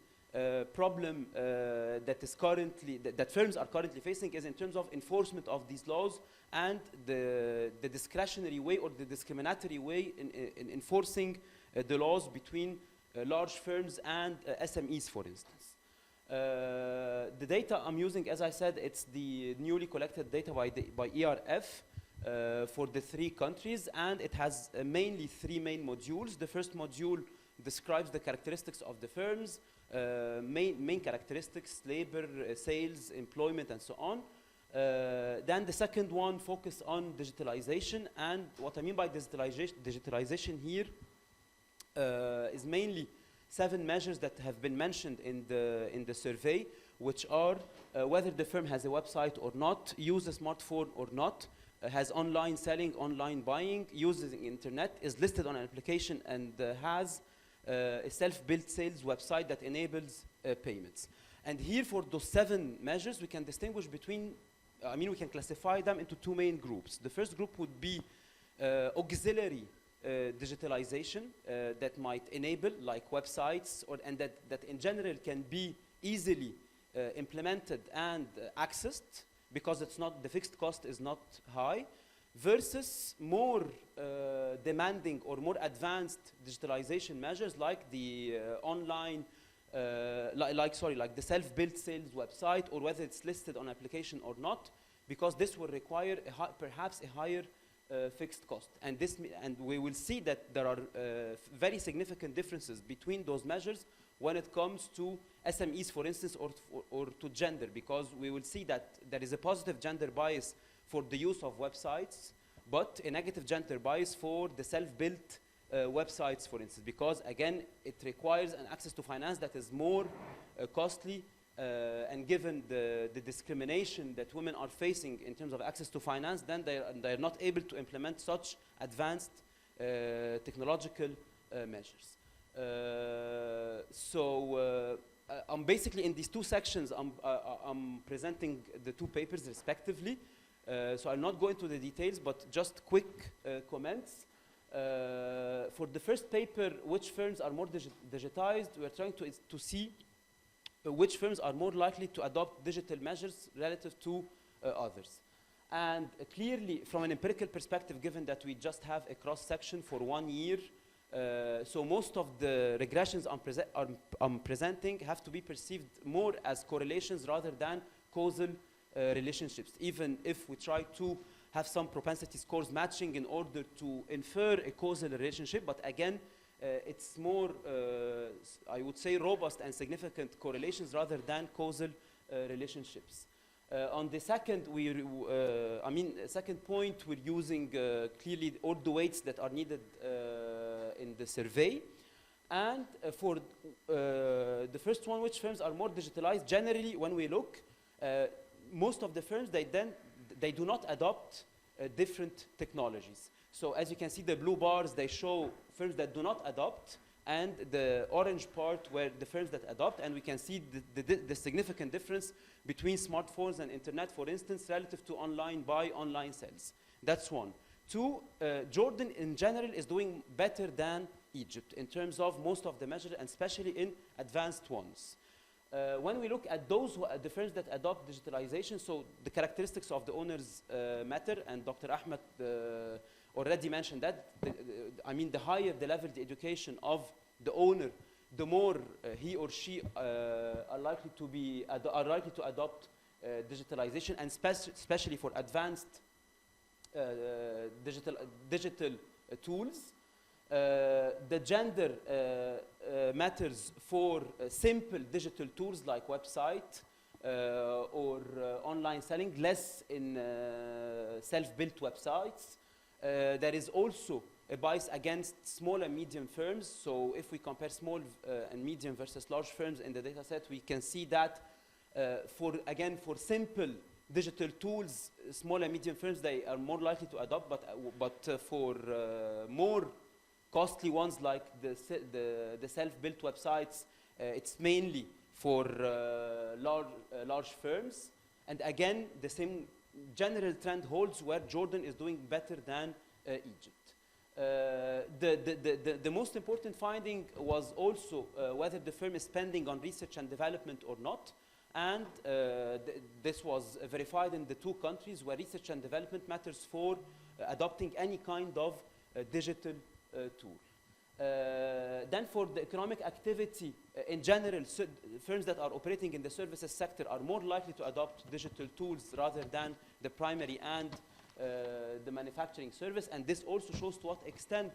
problem that firms are currently facing is in terms of enforcement of these laws and the discretionary way or the discriminatory way in enforcing the laws between large firms and SMEs, for instance. The data I'm using, as I said, it's the newly collected data by ERF for the three countries, and it has mainly three main modules. The first module describes the characteristics of the firms, main characteristics, labor, sales, employment, and so on. Then the second one focuses on digitalization, and what I mean by digitalization here is mainly 7 measures that have been mentioned in the survey, which are whether the firm has a website or not, uses a smartphone or not, has online selling, online buying, uses the internet, is listed on an application, and has a self-built sales website that enables payments. And here, for those 7 measures, we can distinguish between, we can classify them into 2 main groups. The first group would be auxiliary digitalization that might enable, like websites, and that in general can be easily implemented and accessed, because the fixed cost is not high, versus more demanding or more advanced digitalization measures like the online, like the self-built sales website, or whether it's listed on application or not, because this will require perhaps a higher fixed cost. And we will see that there are very significant differences between those measures when it comes to SMEs, for instance, or to gender, because we will see that there is a positive gender bias for the use of websites, but a negative gender bias for the self-built websites, for instance, because again, it requires an access to finance that is more costly, and given the discrimination that women are facing in terms of access to finance, then they're not able to implement such advanced technological measures. I'm basically in these 2 sections, I'm presenting the 2 papers respectively. So I'll not go into the details, but just quick comments. For the first paper, which firms are more digitized, we're trying to see which firms are more likely to adopt digital measures relative to others. And clearly, from an empirical perspective, given that we just have a cross-section for 1 year, so most of the regressions I'm presenting have to be perceived more as correlations rather than causal relationships, even if we try to have some propensity scores matching in order to infer a causal relationship. But again, it's more, I would say, robust and significant correlations rather than causal relationships. On the second, second point, we're using clearly all the weights that are needed in the survey. And for the first one, which firms are more digitalized, generally, when we look, most of the firms, they do not adopt different technologies. So as you can see, the blue bars, they show firms that do not adopt, and the orange part where the firms that adopt, and we can see the significant difference between smartphones and internet, for instance, relative to online buy, online sales. That's 1. 2, Jordan in general is doing better than Egypt in terms of most of the measures, and especially in advanced ones. When we look at the firms that adopt digitalization, so the characteristics of the owners matter, and Dr. Ahmed already mentioned that. The higher the level, the education of the owner, the more he or she are likely to adopt digitalization, and especially for advanced digital tools. The gender matters for simple digital tools like website or online selling, less in self-built websites. There is also a bias against small and medium firms. So if we compare small and medium versus large firms in the data set, we can see that for simple digital tools, small and medium firms, they are more likely to adopt, but for more costly ones like the self-built websites, it's mainly for large firms. And again, the same general trend holds where Jordan is doing better than Egypt. The most important finding was also whether the firm is spending on research and development or not. And this was verified in the two countries where research and development matters for adopting any kind of digital tool. Then for the economic activity in general, firms that are operating in the services sector are more likely to adopt digital tools rather than the primary and the manufacturing service. And this also shows to what extent,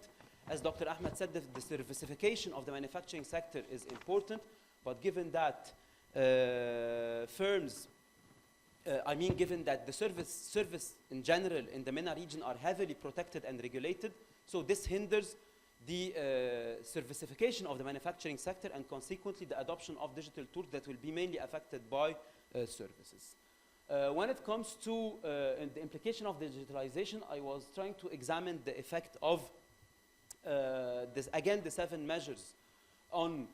as Dr. Ahmed said, the diversification of the manufacturing sector is important. But given that given that the service in general in the MENA region are heavily protected and regulated, so this hinders the servicification of the manufacturing sector and consequently the adoption of digital tools that will be mainly affected by services. When it comes to the implication of digitalization, I was trying to examine the effect of the 7 measures on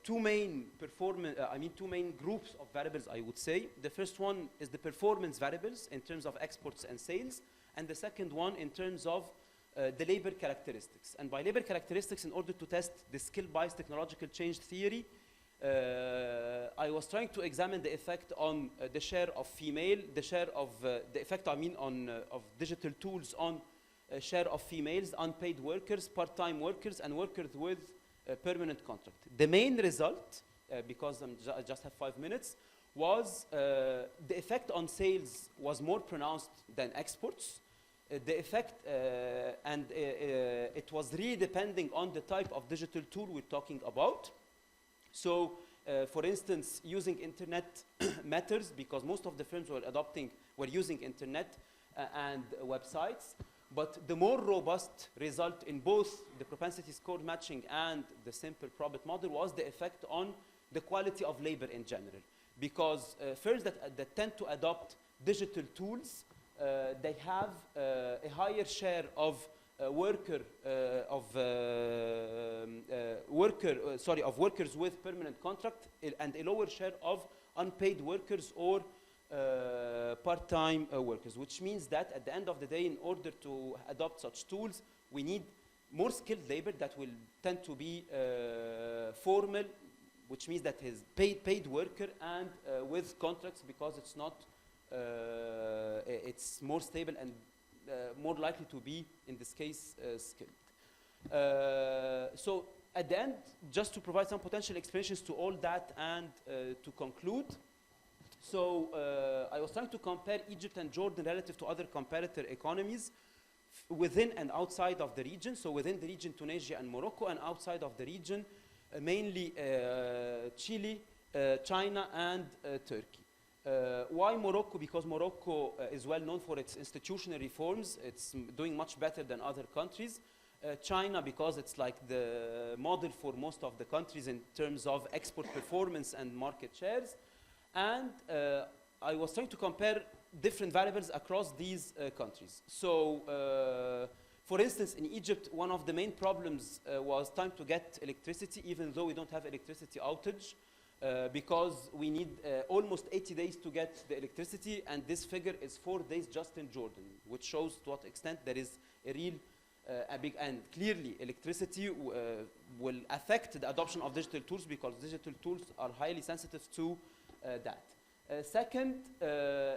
two main groups of variables, I would say. The first one is the performance variables in terms of exports and sales, and the second one in terms of the labor characteristics. And by labor characteristics, in order to test the skill-based technological change theory, I was trying to examine the effect on the share of female, of digital tools on share of females, unpaid workers, part-time workers, and workers with a permanent contract. The main result, because I just have 5 minutes, was the effect on sales was more pronounced than exports. The effect, it was really depending on the type of digital tool we're talking about. So, for instance, using internet matters because most of the firms were using internet and websites. But the more robust result in both the propensity score matching and the simple probit model was the effect on the quality of labor in general. Because firms that tend to adopt digital tools, they have a higher share of workers with permanent contract and a lower share of unpaid workers or part-time workers, which means that at the end of the day, in order to adopt such tools, we need more skilled labor that will tend to be formal, which means that is paid worker and with contracts, because it's not, it's more stable and more likely to be, in this case, skilled. So at the end, just to provide some potential explanations to all that and to conclude, so I was trying to compare Egypt and Jordan relative to other comparator economies within and outside of the region. So within the region, Tunisia and Morocco, and outside of the region, mainly Chile, China, and Turkey. Why Morocco? Because Morocco is well known for its institutional reforms. It's doing much better than other countries. China, because it's like the model for most of the countries in terms of export performance and market shares. And I was trying to compare different variables across these countries. So, for instance, in Egypt, one of the main problems was time to get electricity, even though we don't have electricity outage, because we need almost 80 days to get the electricity, and this figure is 4 days just in Jordan, which shows to what extent there is a real big, and clearly electricity will affect the adoption of digital tools, because digital tools are highly sensitive to that. Second,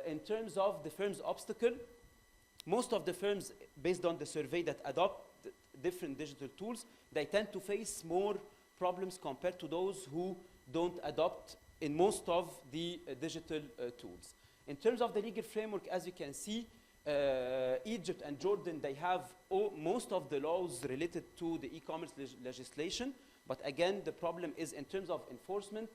in terms of the firm's obstacle, most of the firms, based on the survey that adopt different digital tools, they tend to face more problems compared to those who don't adopt in most of the digital tools. In terms of the legal framework, as you can see, Egypt and Jordan, they have most of the laws related to the e-commerce legislation, but again, the problem is in terms of enforcement.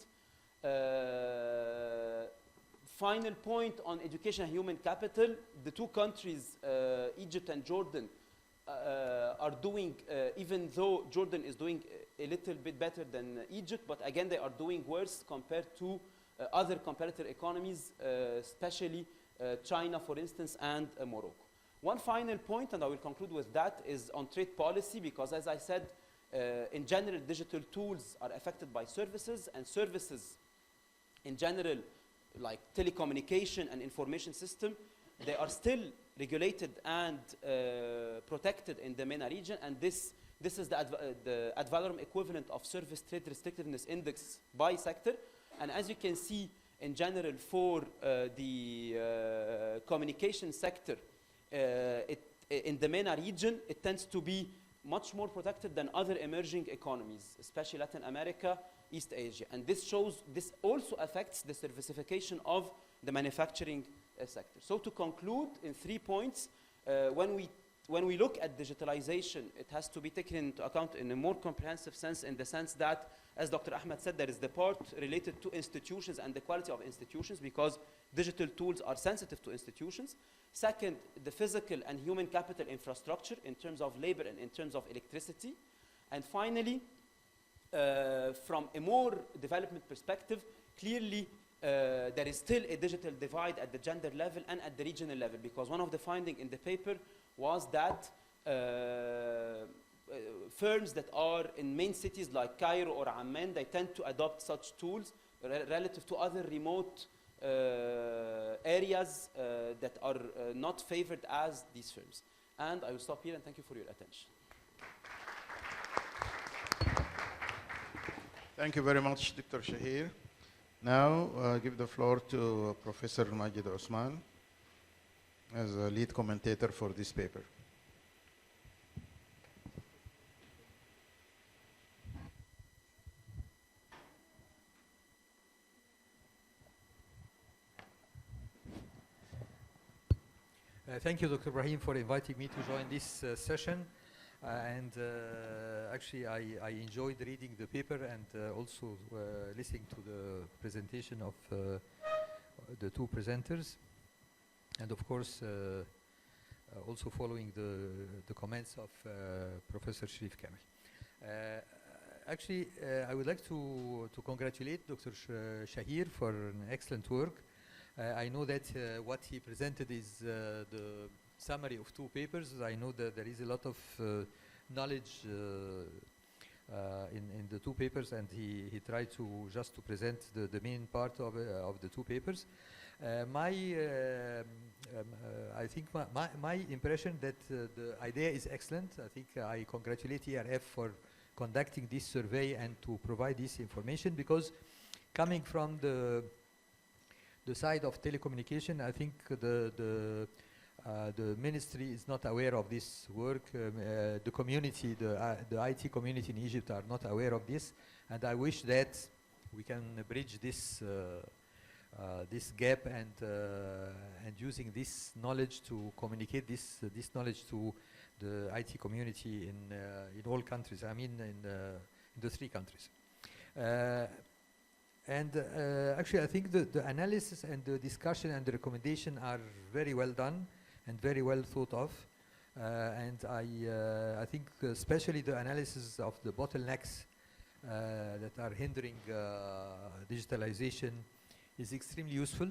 Final point on education and human capital, the two countries, Egypt and Jordan, are doing, even though Jordan is doing a little bit better than Egypt, but again, they are doing worse compared to other competitor economies, especially China, for instance, and Morocco. One final point, and I will conclude with that, is on trade policy, because as I said, in general, digital tools are affected by services, and services in general, like telecommunication and information system, they are still regulated and protected in the MENA region, and this is the ad valorem equivalent of service trade restrictiveness index by sector. And as you can see, in general, for the communication sector, in the MENA region, it tends to be much more protected than other emerging economies, especially Latin America, East Asia. And this also affects the servicification of the manufacturing sector. So to conclude, in 3 points, when we look at digitalization, it has to be taken into account in a more comprehensive sense, in the sense that, as Dr. Ahmed said, there is the part related to institutions and the quality of institutions, because digital tools are sensitive to institutions. Second, the physical and human capital infrastructure in terms of labor and in terms of electricity. And finally, from a more development perspective, clearly there is still a digital divide at the gender level and at the regional level, because one of the findings in the paper was that firms that are in main cities like Cairo or Amman, they tend to adopt such tools relative to other remote areas that are not favored as these firms. And I will stop here and thank you for your attention. Thank you very much, Dr. Shahir. Now, give the floor to Professor Majid Osman as a lead commentator for this paper. Thank you, Dr. Ibrahim, for inviting me to join this session. Actually, I enjoyed reading the paper and also listening to the presentation of the two presenters. And of course, also following the comments of Professor Sharif Kamel. Actually, I would like to congratulate Dr. Shahir for an excellent work. I know that what he presented is the summary of two papers. I know that there is a lot of knowledge in the two papers, and he tried to just to present the main part of the two papers. I think my impression that the idea is excellent. I think I congratulate ERF for conducting this survey and to provide this information, because coming from the side of telecommunication, I think the ministry is not aware of this work. The community, the IT community in Egypt are not aware of this, and I wish that we can bridge this this gap and using this knowledge to communicate this knowledge to the IT community in all countries. I mean, in the three countries. Actually, I think the analysis and the discussion and the recommendation are very well done and very well thought of. And I think especially the analysis of the bottlenecks that are hindering digitalization is extremely useful.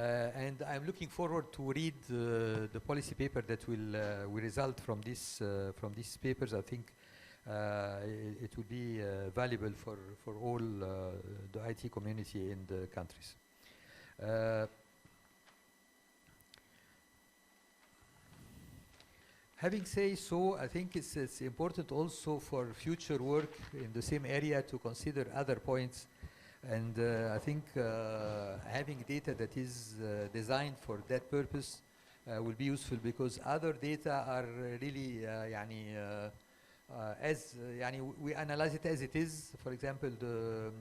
And I'm looking forward to read the policy paper that will result from these papers. I think it will be valuable for all the IT community in the countries. Having said so, I think it's important also for future work in the same area to consider other points. And I think having data that is designed for that purpose will be useful, because other data are really we analyze it as it is. For example, the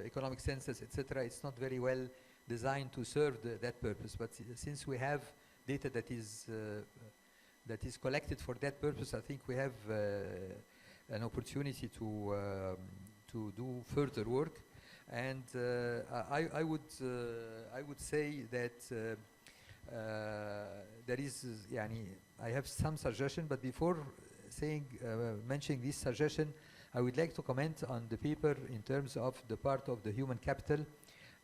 economic census, etc. It's not very well designed to serve that purpose. But since we have data that is collected for that purpose, I think we have an opportunity to do further work. And I would say that there is, I have some suggestion, but before mentioning this suggestion, I would like to comment on the paper in terms of the part of the human capital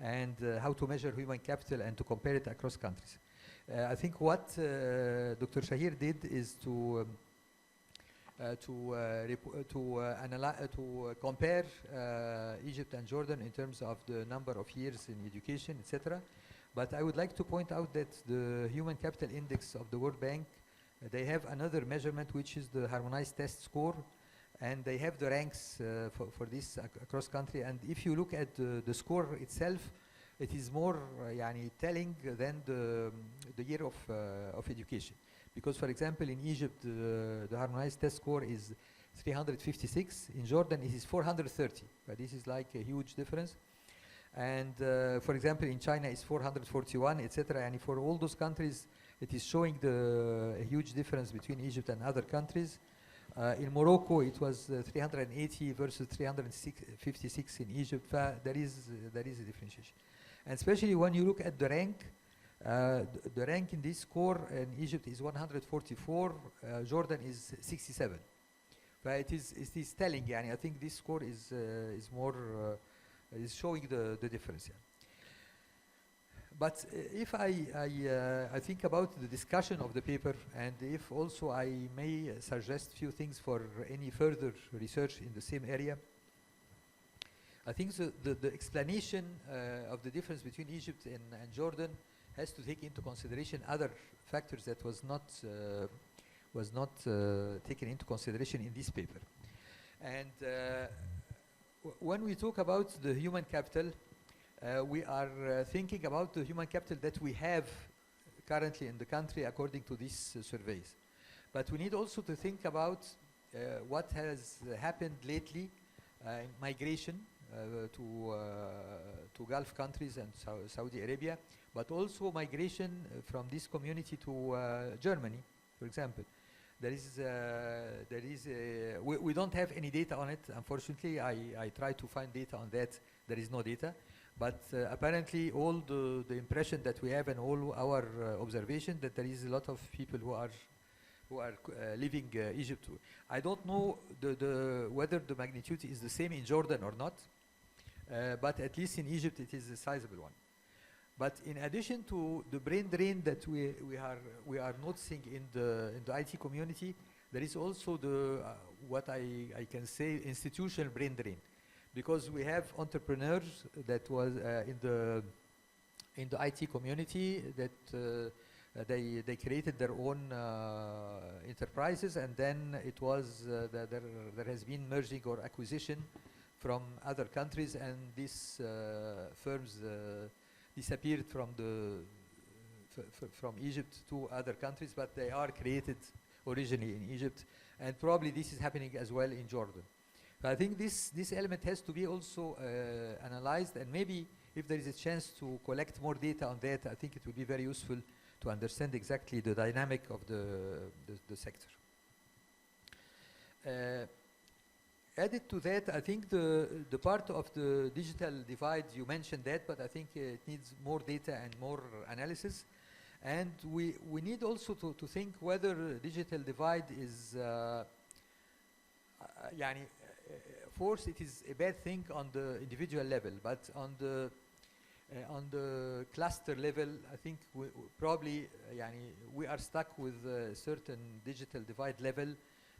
and how to measure human capital and to compare it across countries. I think what Dr. Shahir did is to compare Egypt and Jordan in terms of the number of years in education, etc. But I would like to point out that the Human Capital Index of the World Bank, they have another measurement, which is the harmonized test score, and they have the ranks for this across country. And if you look at the score itself, it is more telling than the year of education. Because, for example, in Egypt, the harmonized test score is 356. In Jordan, it is 430. But this is like a huge difference. And, for example, in China, it's 441, etc. And for all those countries, it is showing a huge difference between Egypt and other countries. In Morocco, it was 380 versus 356 in Egypt. There is a differentiation. And especially when you look at the rank, the rank in this score in Egypt is 144, Jordan is 67. But it is telling, I think this score is more, is showing the difference. Yeah. But if I think about the discussion of the paper, and if also I may suggest few things for any further research in the same area, I think the explanation of the difference between Egypt and Jordan has to take into consideration other factors that was not taken into consideration in this paper. And when we talk about the human capital, we are thinking about the human capital that we have currently in the country according to these surveys. But we need also to think about what has happened lately in migration to Gulf countries and Saudi Arabia, but also migration from this community to Germany, for example. We don't have any data on it, unfortunately. I tried to find data on that. There is no data. But apparently all the impression that we have and all our observation that there is a lot of people who are leaving Egypt. I don't know whether the magnitude is the same in Jordan or not, but at least in Egypt it is a sizable one. But in addition to the brain drain that we are noticing in the IT community, there is also what I can say institutional brain drain, because we have entrepreneurs that was in the IT community that they created their own enterprises, and then it was there has been merging or acquisition from other countries, and these firms disappeared from Egypt to other countries, but they are created originally in Egypt, and probably this is happening as well in Jordan. So I think this element has to be also analyzed, and maybe if there is a chance to collect more data on that, I think it will be very useful to understand exactly the dynamic of the sector. Added to that, I think the part of the digital divide, you mentioned that, but I think it needs more data and more analysis. And we need also to think whether digital divide is, of course it is a bad thing on the individual level, but on the cluster level, I think probably we are stuck with a certain digital divide level.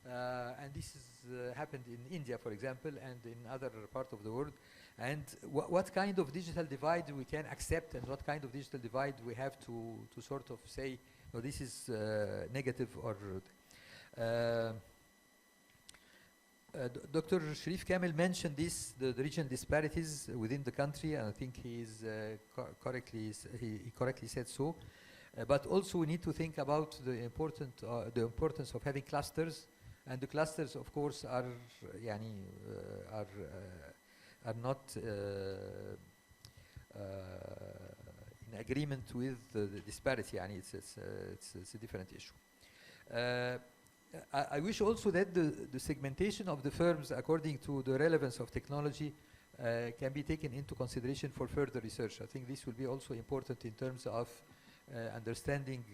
And this has happened in India, for example, and in other parts of the world. And what kind of digital divide we can accept, and what kind of digital divide we have to sort of say, no, this is negative or Dr. Sharif Kamel mentioned this, the regional disparities within the country, and I think he correctly said so. But also we need to think about the importance of having clusters And the clusters, of course, are not in agreement with the disparity. It's a different issue. I wish also that the segmentation of the firms according to the relevance of technology can be taken into consideration for further research. I think this will be also important in terms of understanding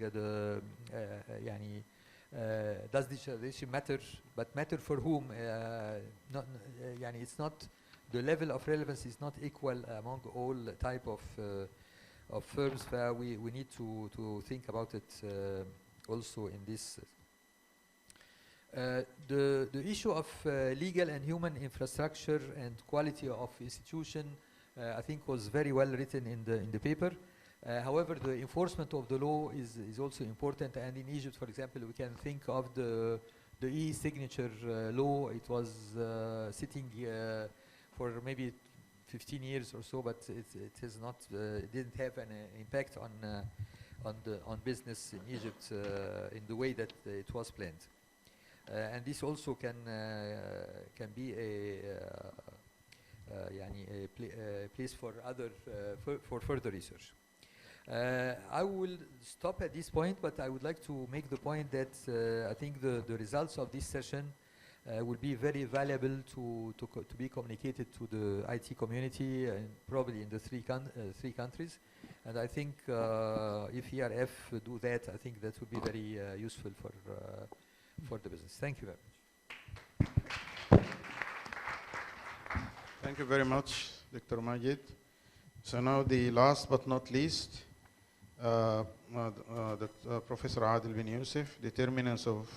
does digitalization matter, but matter for whom? It's not, the level of relevance is not equal among all type of firms. We need to think about it also in this. The issue of legal and human infrastructure and quality of institution, I think, was very well written in the paper. However, the enforcement of the law is also important, and in Egypt, for example, we can think of the e-signature law. It was sitting for maybe 15 years or so, but it has not, it didn't have an impact on business in Egypt in the way that it was planned. And this also can be a place for other for further research. I will stop at this point, but I would like to make the point that I think the results of this session will be very valuable to be communicated to the IT community, and probably in the three countries. And I think if ERF do that, I think that would be very useful for the business. Thank you very much. Thank you very much, Dr. Majid. So now the last but not least, Professor Adil bin Youssef, determinants of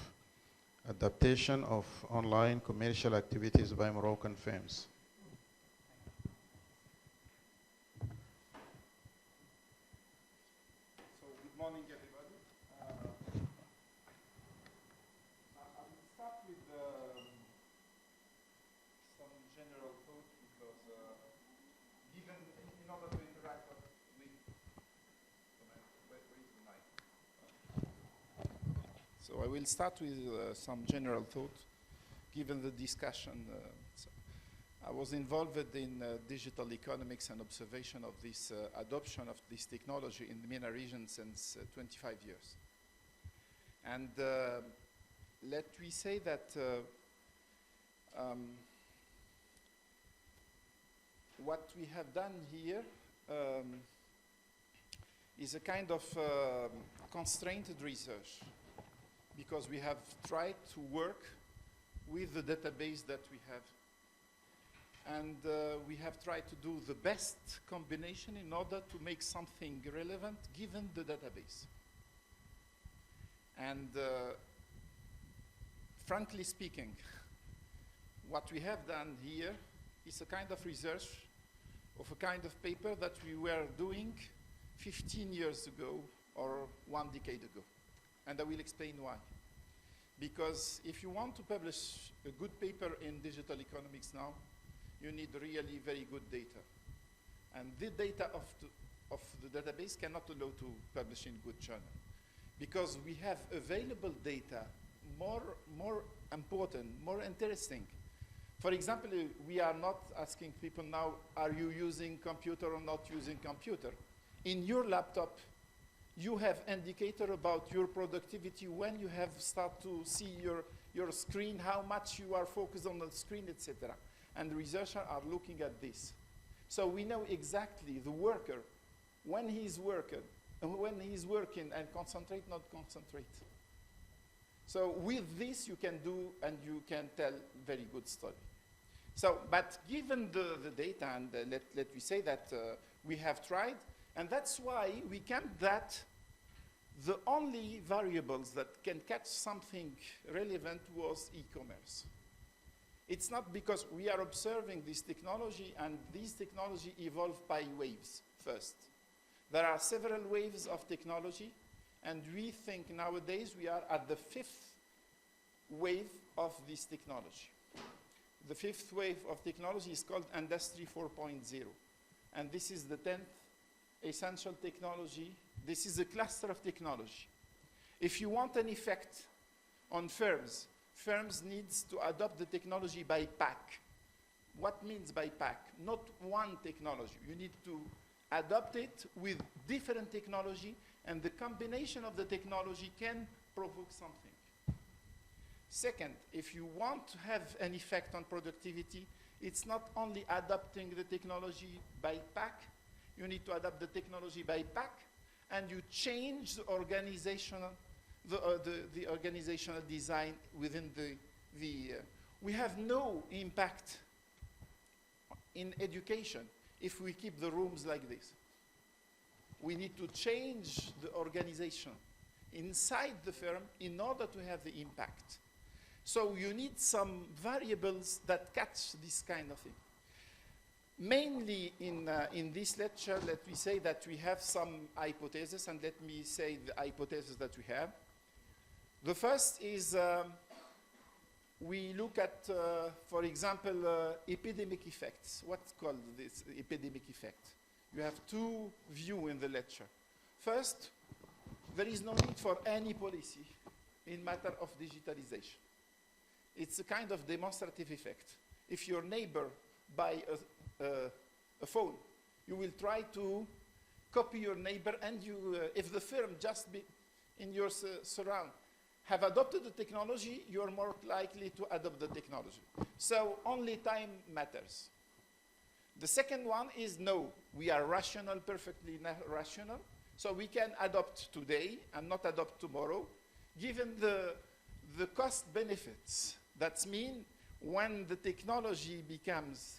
adaptation of online commercial activities by Moroccan firms. So good morning, everybody. I will start with some general thoughts because given in order to interact with so I will start with some general thoughts given the discussion. I was involved in digital economics and observation of this adoption of this technology in the MENA region since 25 years. And let me say that what we have done here is a kind of constrained research, because we have tried to work with the database that we have. And we have tried to do the best combination in order to make something relevant given the database. And frankly speaking, what we have done here is a kind of research of a kind of paper that we were doing 15 years ago or 1 decade ago. And I will explain why. Because if you want to publish a good paper in digital economics now, you need really very good data. And the data of the database cannot allow to publish in good journal. Because we have available data more important, more interesting. For example, we are not asking people now, are you using computer or not using computer? In your laptop, you have indicator about your productivity when you have start to see your screen, how much you are focused on the screen, etc. And researchers are looking at this. So we know exactly the worker, when he's working and concentrate, not concentrate. So with this you can do and you can tell very good story. So, but given the data, and let me say that we have tried, and that's why we came that the only variables that can catch something relevant was e-commerce. It's not because we are observing this technology, and this technology evolved by waves first. There are several waves of technology, and we think nowadays we are at the 5th wave of this technology. The 5th wave of technology is called Industry 4.0, and this is the 10th essential technology. This is a cluster of technology. If you want an effect on firms firms need to adopt the technology by pack. What means by pack? Not one technology. You need to adopt it with different technology, and the combination of the technology can provoke something. Second, if you want to have an effect on productivity, it's not only adopting the technology by pack, you need to adapt the technology by pack, and you change the organizational, the organizational design within we have no impact in education if we keep the rooms like this. We need to change the organization inside the firm in order to have the impact. So you need some variables that catch this kind of thing. Mainly in this lecture, let me say that we have some hypotheses, and let me say the hypotheses that we have. The first is we look at, for example, epidemic effects. What's called this epidemic effect? You have two views in the lecture. First, there is no need for any policy in matter of digitalization. It's a kind of demonstrative effect. If your neighbor buys a phone, you will try to copy your neighbor, and you, if the firm just in your surround have adopted the technology, you're more likely to adopt the technology. So only time matters. The second one is no, we are rational, perfectly rational, so we can adopt today and not adopt tomorrow, given the cost benefits. That means when the technology becomes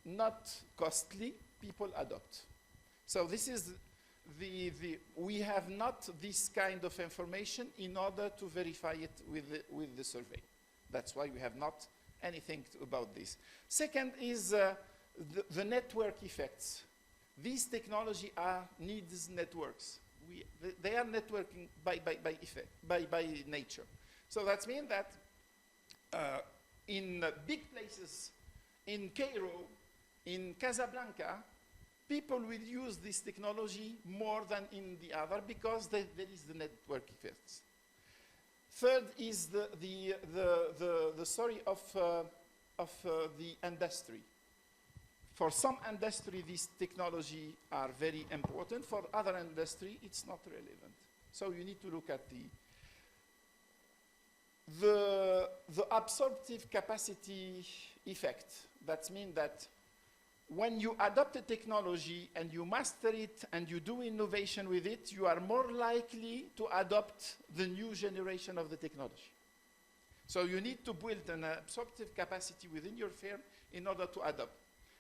not costly, people adopt. So this is we have not this kind of information in order to verify it with the survey. That's why we have not anything about this. Second is the network effects. These technology needs networks. They are networking by nature. So that means that in big places, in Cairo, in Casablanca, people will use this technology more than in the other because there is the network effects. Third is the story of the industry. For some industry, these technology are very important. For other industry, it's not relevant. So you need to look at the absorptive capacity effect. That means that when you adopt a technology and you master it and you do innovation with it, you are more likely to adopt the new generation of the technology. So you need to build an absorptive capacity within your firm in order to adopt.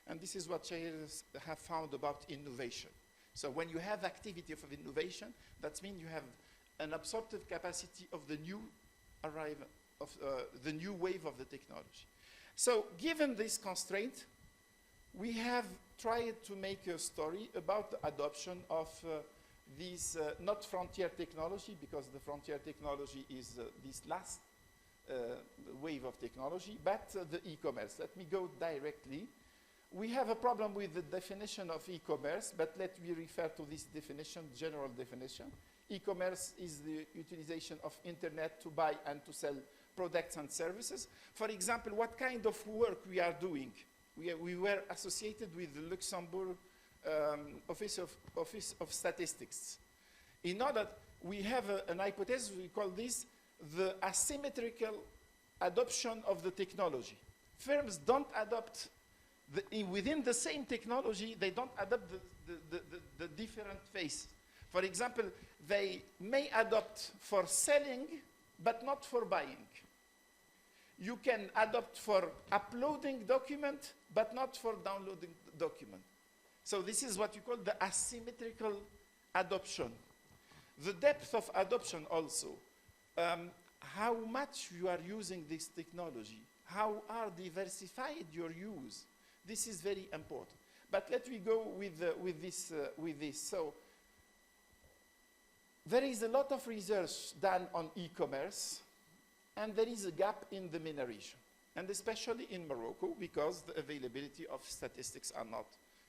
And this is what shares have found about innovation. So when you have activity of innovation, that means you have an absorptive capacity of the new arrival, of the new wave of the technology. So given this constraint, we have tried to make a story about the adoption of these, not frontier technology, because the frontier technology is this last wave of technology, but the e-commerce. Let me go directly. We have a problem with the definition of e-commerce, but let me refer to this definition, general definition. E-commerce is the utilization of internet to buy and to sell products and services. For example, what kind of work we are doing? We were associated with the Luxembourg Office of Statistics. In order, we have an hypothesis, we call this the asymmetrical adoption of the technology. Firms don't adopt, within the same technology, they don't adopt the different phases. For example, they may adopt for selling, but not for buying. You can adopt for uploading document, but not for downloading document. So this is what you call the asymmetrical adoption. The depth of adoption also. How much you are using this technology. How are diversified your use. This is very important. But let me go with this. So there is a lot of research done on e-commerce, and there is a gap in the MENA region, and especially in Morocco, because the availability of statistics are not.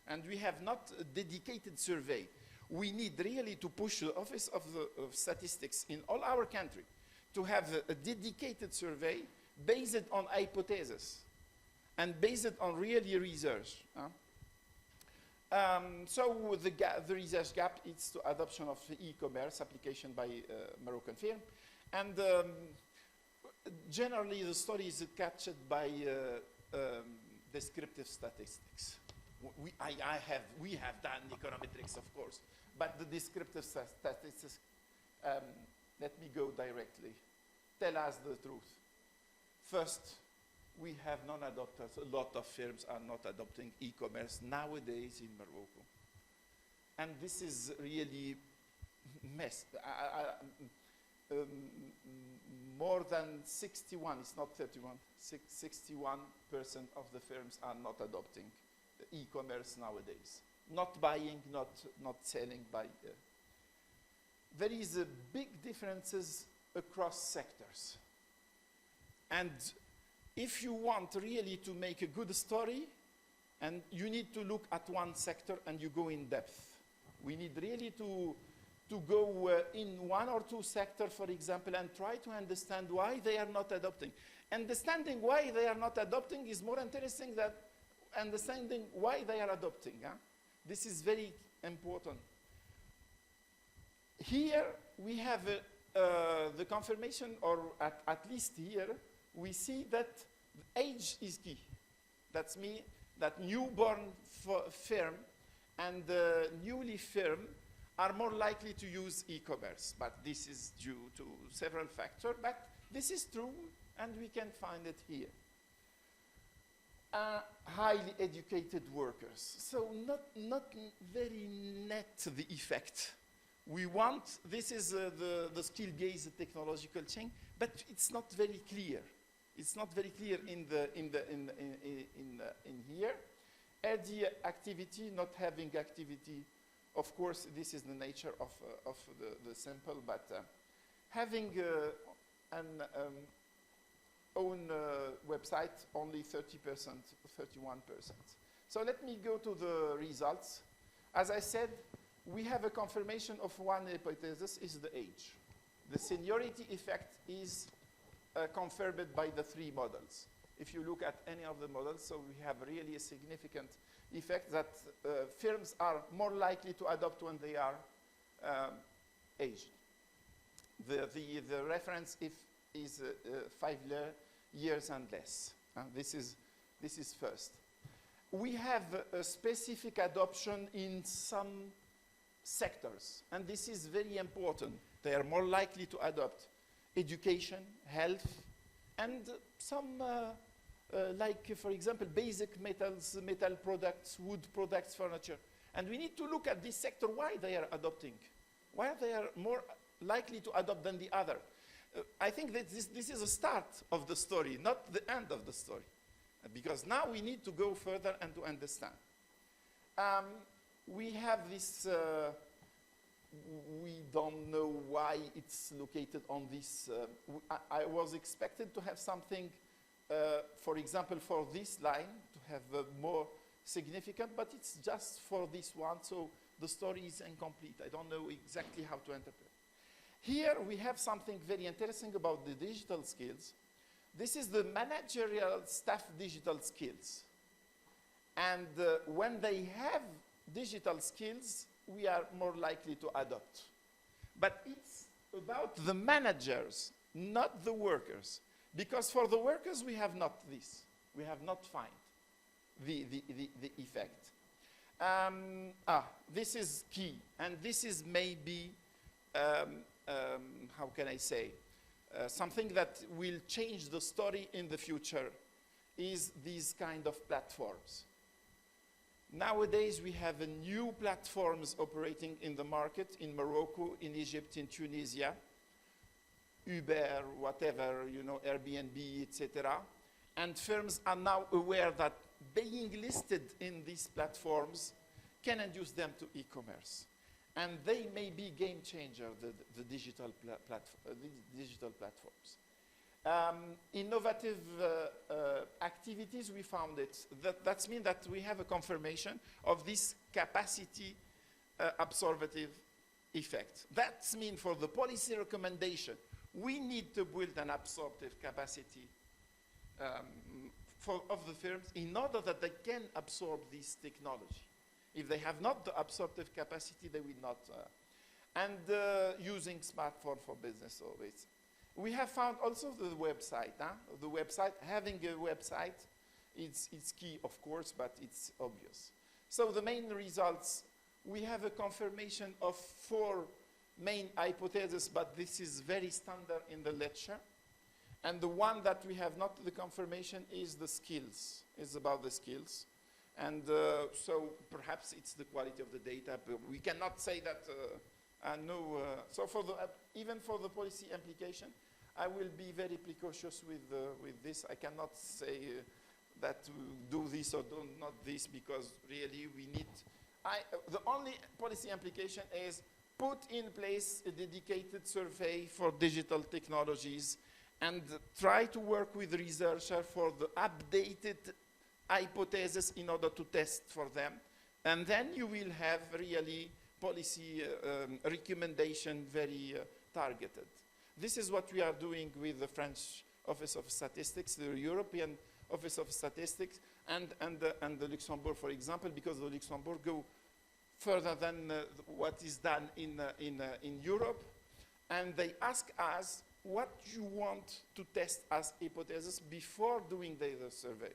And we have not a dedicated survey. We need really to push the Office of Statistics in all our country to have a dedicated survey based on hypotheses and based on really research. So the research gap is to adoption of e-commerce application by Moroccan firm. And generally the story is captured by descriptive statistics. We have done econometrics, of course, but the descriptive statistics, let me go directly. Tell us the truth. First, we have non-adopters. A lot of firms are not adopting e-commerce nowadays in Morocco. And this is really mess. More than 61, it's not 31, 61% of the firms are not adopting e-commerce nowadays. Not buying, not selling by. There is a big differences across sectors. And if you want really to make a good story, and you need to look at one sector and you go in depth. We need really to go in one or two sectors, for example, and try to understand why they are not adopting. Understanding why they are not adopting is more interesting than understanding why they are adopting. This is very important. Here we have the confirmation, or at least here, we see that age is key. That's me, that newborn firm and newly firm are more likely to use e-commerce. But this is due to several factors, but this is true, and we can find it here. Highly educated workers. So not very net the effect. We want, this is the skill-based technological change, but it's not very clear. It's not very clear in here. RD activity, not having activity, of course, this is the nature of the sample, but having an own website, only 30%, 31%. So let me go to the results. As I said, we have a confirmation of one hypothesis, is the age. The seniority effect is confirmed by the three models. If you look at any of the models, so we have really a significant effect that firms are more likely to adopt when they are aged. The reference is 5 years and less. This is first. We have a specific adoption in some sectors, and this is very important. They are more likely to adopt education, health, and some, like, for example, basic metals, metal products, wood products, furniture. And we need to look at this sector, why they are adopting, why they are more likely to adopt than the other. I think that this is a start of the story, not the end of the story. Because now we need to go further and to understand. We have this, we don't know why it's located on this. I was expected to have something, for example, for this line, to have more significant, but it's just for this one, so the story is incomplete. I don't know exactly how to interpret. Here we have something very interesting about the digital skills. This is the managerial staff digital skills. And when they have digital skills, we are more likely to adopt. But it's about the managers, not the workers. Because for the workers, we have not this. We have not found the effect. This is key. And this is maybe, how can I say, something that will change the story in the future is these kind of platforms. Nowadays, we have new platforms operating in the market, in Morocco, in Egypt, in Tunisia, Uber, whatever, you know, Airbnb, etc. And firms are now aware that being listed in these platforms can induce them to e-commerce. And they may be game changer, the digital platforms. Innovative activities, we found it. That means that we have a confirmation of this capacity absorptive effect. That means for the policy recommendation, we need to build an absorptive capacity of the firms in order that they can absorb this technology. If they have not the absorptive capacity, they will not. Using smartphone for business always. We have found also the website. The website, having a website, it's key, of course, but it's obvious. So the main results, we have a confirmation of 4 main hypotheses, but this is very standard in the lecture. And the one that we have not the confirmation is the skills, is about the skills. And so perhaps it's the quality of the data, but we cannot say that, so for the, even for the policy implication, I will be very precautious with this. I cannot say that do this or do not this, because really we need, the only policy implication is put in place a dedicated survey for digital technologies and try to work with researchers for the updated hypothesis in order to test for them. And then you will have really policy recommendation very targeted. This is what we are doing with the French Office of Statistics, the European Office of Statistics, and the Luxembourg, for example, because the Luxembourg go further than what is done in Europe. And they ask us what you want to test as hypothesis before doing the survey.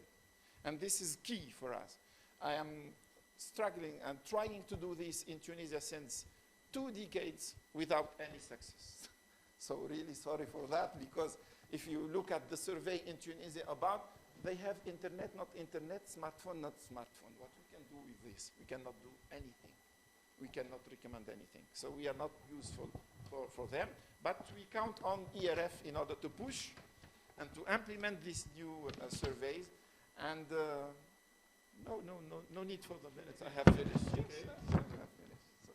And this is key for us. I am struggling and trying to do this in Tunisia since 2 decades without any success. So really sorry for that, because if you look at the survey in Tunisia about, they have internet, not internet, smartphone, not smartphone. What we can do with this? We cannot do anything. We cannot recommend anything. So we are not useful for them, but we count on ERF in order to push and to implement these new surveys. And no need for the minutes. I have finished. Yes, I have finished. So,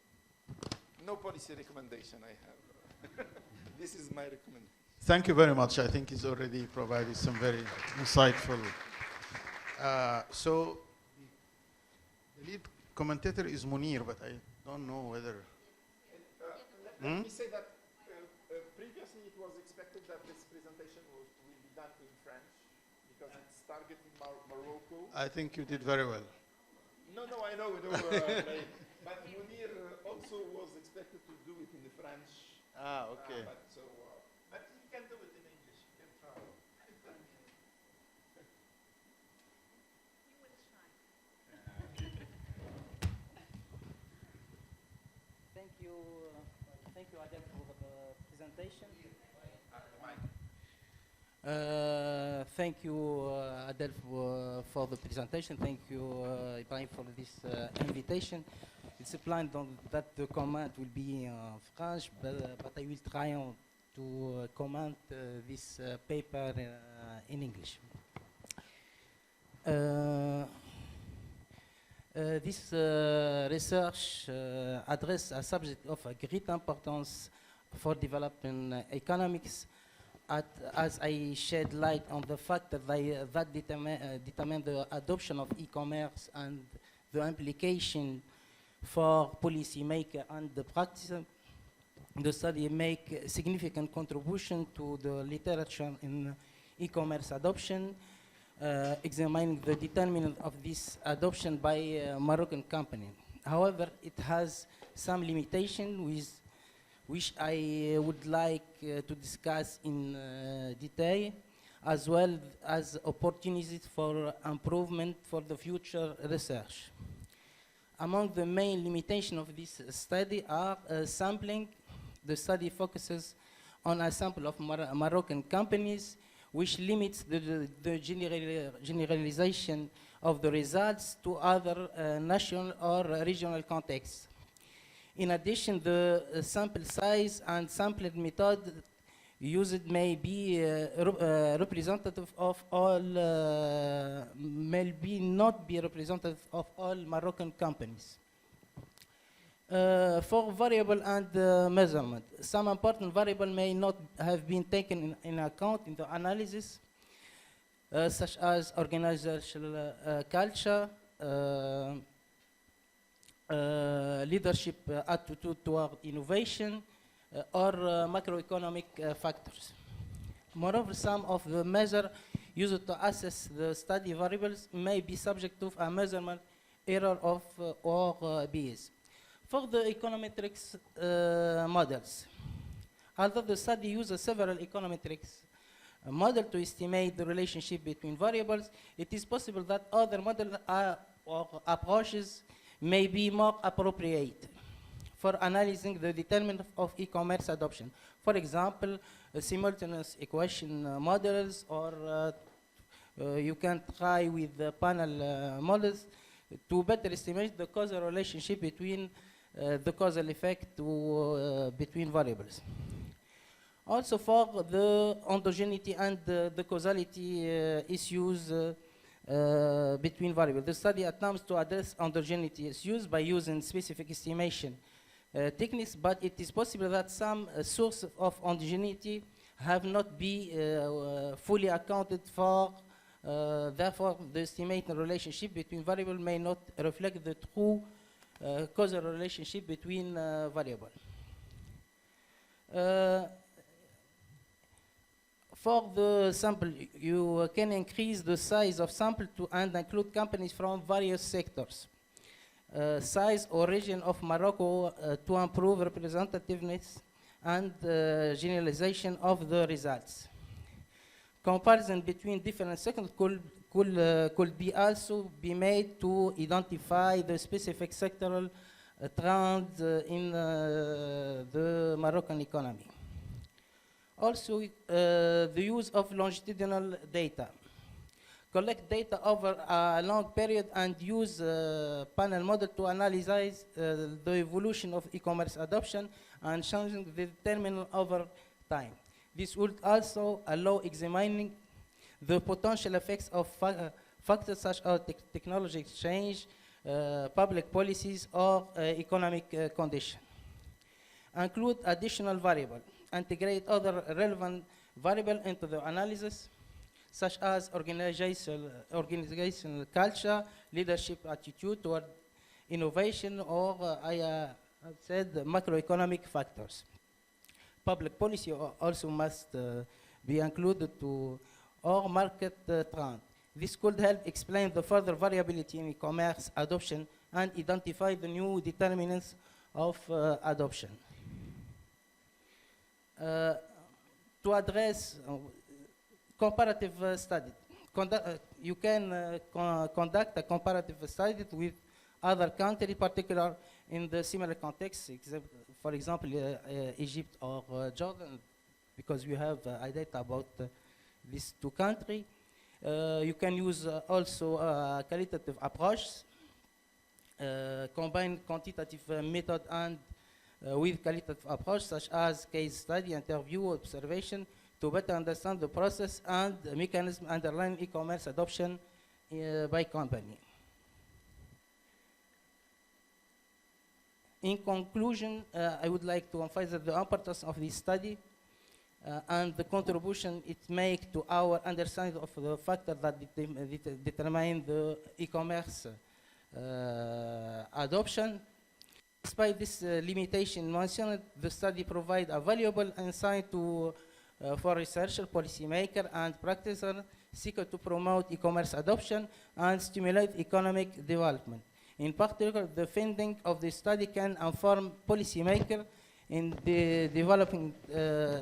no policy recommendation I have. This is my recommendation. Thank you very much. I think he's already provided some very insightful. So the lead commentator is Munir, but I don't know whether. Let me say that previously it was expected that this presentation will be done in French, because it's targeting Morocco. I think you did very well. No, I know. But Munir also was expected to do it in the French. Okay. But you can do it in English. You can try. Thank you, Adel, for the presentation. Thank you, Adel, for the presentation. Thank you, Ibrahim, for this invitation. It's planned that the comment will be in French, but I will try to comment this paper in English. This research addresses a subject of great importance for developing economics, as I shed light on the fact that determine the adoption of e-commerce and the implication for policymakers and the practice. The study make significant contribution to the literature in e-commerce adoption, examining the determinant of this adoption by Moroccan company. However, it has some limitation which I would like to discuss in detail, as well as opportunities for improvement for the future research. Among the main limitations of this study are sampling. The study focuses on a sample of Moroccan companies, which limits the generalization of the results to other national or regional contexts. In addition, the sample size and sampling method used may be representative of all, may be not be representative of all Moroccan companies. For variable and measurement, some important variable may not have been taken in account in the analysis, such as organizational culture, leadership attitude toward innovation, or macroeconomic factors. Moreover, some of the measures used to assess the study variables may be subject to a measurement error of or bias. For the econometrics models, although the study uses several econometrics models to estimate the relationship between variables, it is possible that other models or approaches may be more appropriate for analyzing the determinant of e-commerce adoption. For example, simultaneous equation models, or you can try with the panel models to better estimate the causal relationship between the causal effect between variables. Also, for the endogeneity and the causality issues between variables, the study attempts to address endogeneity issues by using specific estimation techniques, but it is possible that some sources of endogeneity have not been fully accounted for. Therefore, the estimated relationship between variables may not reflect the true causal relationship between variables. For the sample, you can increase the size of sample and include companies from various sectors. Size or region of Morocco to improve representativeness and generalization of the results. Comparison between different sectors could be also be made to identify the specific sectoral trend in the Moroccan economy. Also, the use of longitudinal data. Collect data over a long period and use panel model to analyze the evolution of e-commerce adoption and changing the determinant over time. This would also allow examining the potential effects of factors such as technology exchange, public policies, or economic conditions. Include additional variables. Integrate other relevant variables into the analysis, such as organizational culture, leadership attitude toward innovation, or I said macroeconomic factors. Public policy also must be included to or market trend. This could help explain the further variability in e-commerce adoption and identify the new determinants of adoption. To address comparative study, you can conduct a comparative study with other countries, particularly in the similar context, for example, Egypt or Jordan, because we have data about these two countries. You can use also a qualitative approach, combine quantitative method and with qualitative approach, such as case study, interview, observation, to better understand the process and the mechanism underlying e-commerce adoption by company. In conclusion, I would like to emphasize the importance of this study and the contribution it makes to our understanding of the factors that determine the e-commerce adoption. Despite this limitation mentioned, the study provides a valuable insight for researchers, policymakers, and practitioners seeking to promote e-commerce adoption and stimulate economic development. In particular, the finding of the study can inform policymakers in developing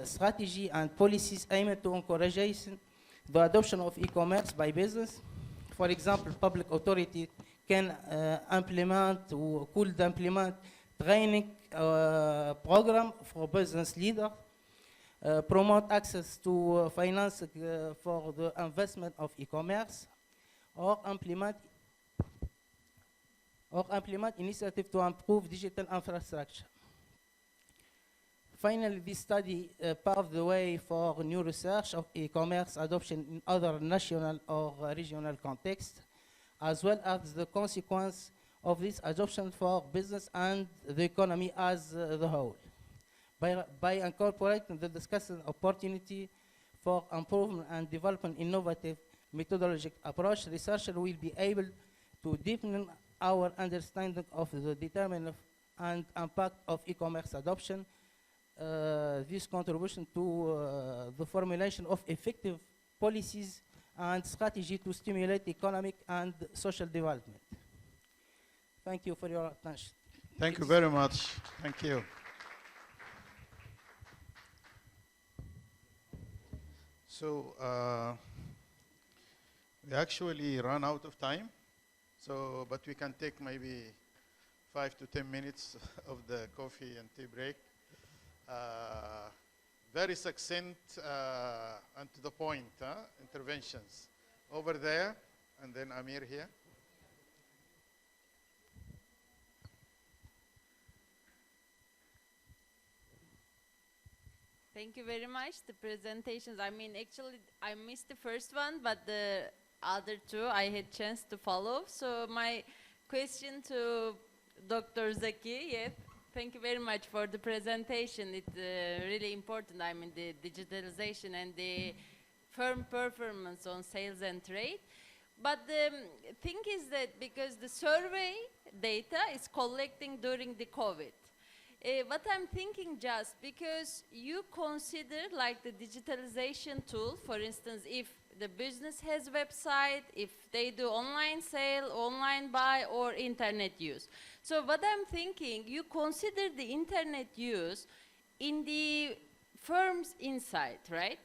strategy and policies aimed to encourage the adoption of e-commerce by business. For example, public authority can could implement training program for business leaders, promote access to finance for the investment of e-commerce, or implement initiatives to improve digital infrastructure. Finally, this study paved the way for new research of e-commerce adoption in other national or regional contexts, as well as the consequence of this adoption for business and the economy as the whole. By incorporating the discussion opportunity for improvement and developing innovative methodological approach, researchers will be able to deepen our understanding of the determinant and impact of e-commerce adoption this contribution to the formulation of effective policies and strategy to stimulate economic and social development. Thank you for your attention. Thank you very much. Thank you. So we actually run out of time. So, but we can take maybe 5 to 10 minutes of the coffee and tea break. Very succinct and to the point interventions. Over there, and then Amir here. Thank you very much. The presentations, I mean, actually, I missed the first one, but the other two I had chance to follow. So my question to Dr. Zaki, yes, thank you very much for the presentation. It's really important. I mean, the digitalization and the firm performance on sales and trade. But the thing is that because the survey data is collecting during the COVID, what I'm thinking just because you consider like the digitalization tool, for instance, if the business has website, if they do online sale, online buy, or internet use. So what I'm thinking, you consider the internet use in the firms inside, right?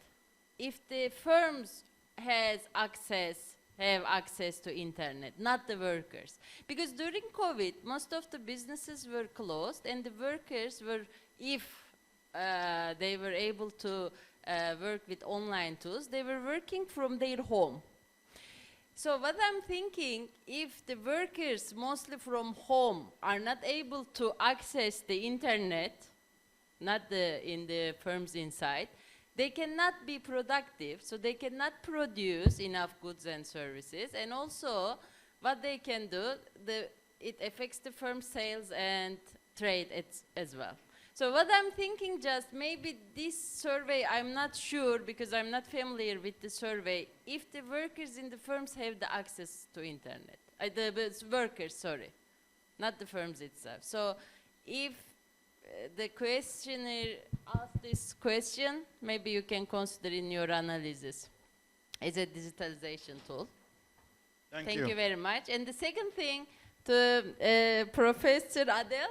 If the firms have access to internet, not the workers. Because during COVID, most of the businesses were closed and the workers were, if they were able to work with online tools, they were working from their home. So what I'm thinking, if the workers mostly from home are not able to access the internet, not in the firms inside, they cannot be productive, so they cannot produce enough goods and services. And also, what they can do, it affects the firm sales and trade as well. So what I'm thinking, just maybe this survey, I'm not sure because I'm not familiar with the survey, if the workers in the firms have the access to internet. The workers, sorry, not the firms itself. So if the questioner asked this question, maybe you can consider in your analysis as a digitalization tool. Thank you very much. And the second thing, to Professor Adel.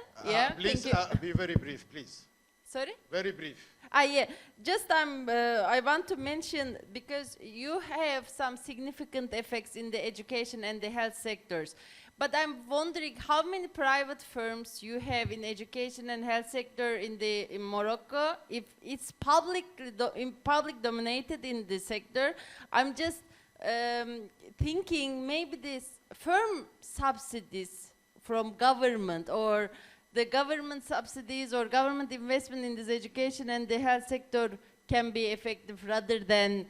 Please be very brief, please. Sorry? Very brief. Yeah, just I want to mention, because you have some significant effects in the education and the health sectors. But I'm wondering how many private firms you have in education and health sector in Morocco. If it's public dominated in the sector, I'm just thinking maybe this firm subsidies from government or the government subsidies or government investment in this education and the health sector can be effective rather than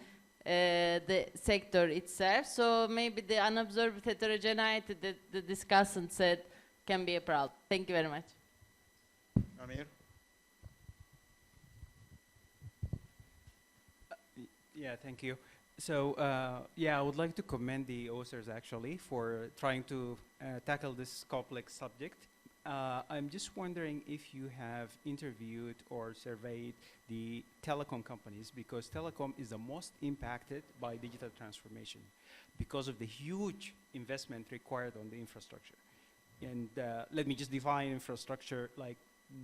the sector itself. So maybe the unobserved heterogeneity that the discussant said can be a problem. Thank you very much. Amir? Yeah, thank you. So, yeah, I would like to commend the authors actually for trying to tackle this complex subject. I'm just wondering if you have interviewed or surveyed the telecom companies, because telecom is the most impacted by digital transformation because of the huge investment required on the infrastructure. And let me just define infrastructure. Like,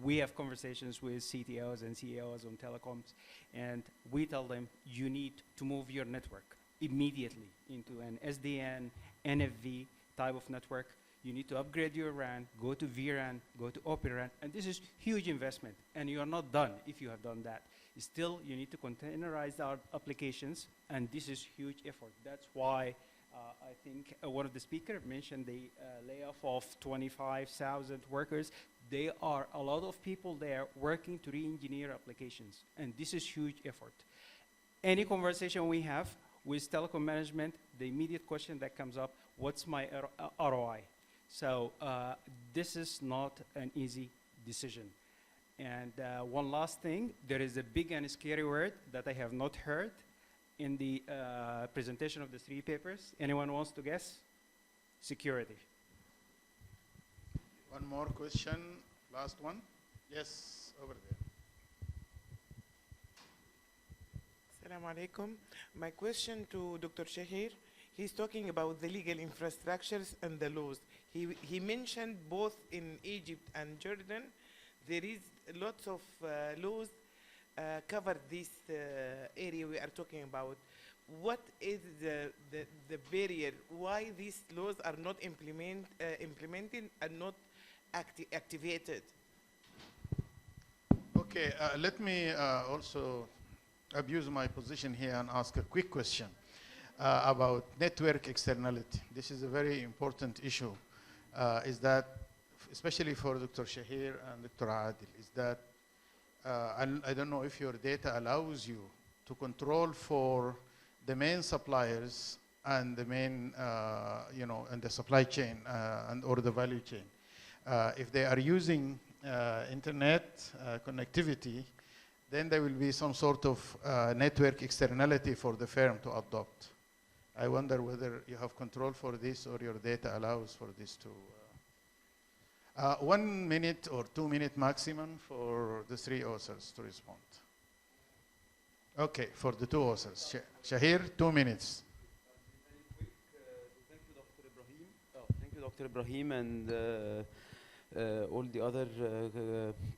we have conversations with CTOs and CEOs on telecoms, and we tell them you need to move your network immediately into an SDN, NFV type of network. You need to upgrade your RAN, go to vRAN, go to OP-RAN, and this is huge investment, and you are not done if you have done that. Still, you need to containerize our applications, and this is huge effort. That's why I think one of the speakers mentioned the layoff of 25,000 workers. There are a lot of people there working to re-engineer applications, and this is huge effort. Any conversation we have with telecom management, the immediate question that comes up, what's my ROI? So this is not an easy decision. And one last thing, there is a big and scary word that I have not heard in the presentation of the 3 papers. Anyone wants to guess? Security. One more question, last one. Yes, over there. Assalamu alaikum. My question to Dr. Shahir, he's talking about the legal infrastructures and the laws. He mentioned both in Egypt and Jordan, there is lots of laws cover this area we are talking about. What is the barrier? Why these laws are not implemented and not activated? Okay, let me also abuse my position here and ask a quick question about network externality. This is a very important issue. Is that, especially for Dr. Shahir and Dr. Adil, is that I don't know if your data allows you to control for the main suppliers and the main, and the supply chain or the value chain. If they are using internet connectivity, then there will be some sort of network externality for the firm to adopt. I wonder whether you have control for this or your data allows for this to. 1 minute or 2 minute maximum for the 3 authors to respond. Okay, for the 2 authors. Shahir, 2 minutes. Thank you, Dr. Ibrahim. Thank you, Dr. Ibrahim, and all the other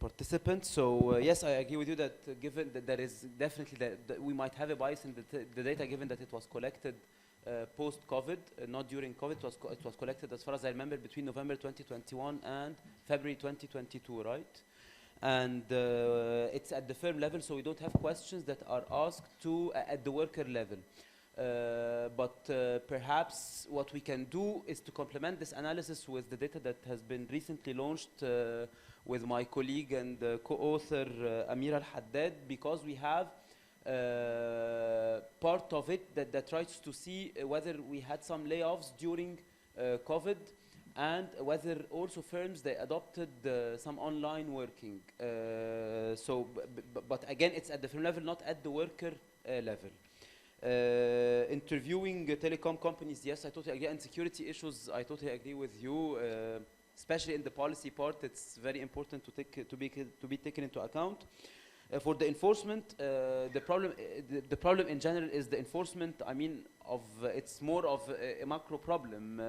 participants. So yes, I agree with you that given that there is definitely that we might have a bias in the data, given that it was collected post-COVID, not during COVID. It was collected, as far as I remember, between November 2021 and February 2022, right? And it's at the firm level, so we don't have questions that are asked to at the worker level. But perhaps what we can do is to complement this analysis with the data that has been recently launched with my colleague and co-author Amir Al-Haddad, because we have part of it that tries to see whether we had some layoffs during COVID, and whether also firms they adopted some online working. But again, it's at the firm level, not at the worker level. Interviewing telecom companies, yes, I totally agree. And security issues, I totally agree with you. Especially in the policy part, it's very important to be taken into account. For the enforcement, the problem in general is the enforcement. I mean, it's more of a macro problem.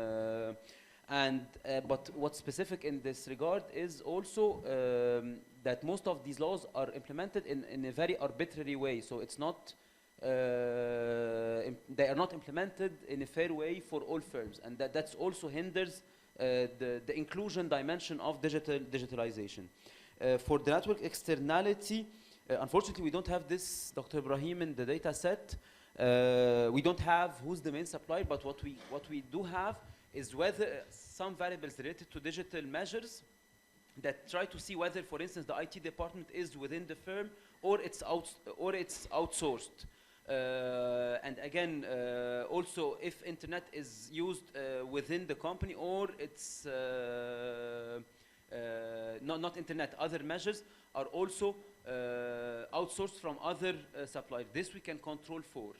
But what's specific in this regard is also that most of these laws are implemented in a very arbitrary way. So it's not, they are not implemented in a fair way for all firms, and that's also hinders the inclusion dimension of digitalization. For the network externality, unfortunately, we don't have this, Dr. Ibrahim, in the data set. We don't have who's the main supplier, but what we do have is whether some variables related to digital measures that try to see whether, for instance, the IT department is within the firm or it's outsourced. And again, also if internet is used within the company, or it's not internet, other measures are also outsourced from other suppliers. This we can control for.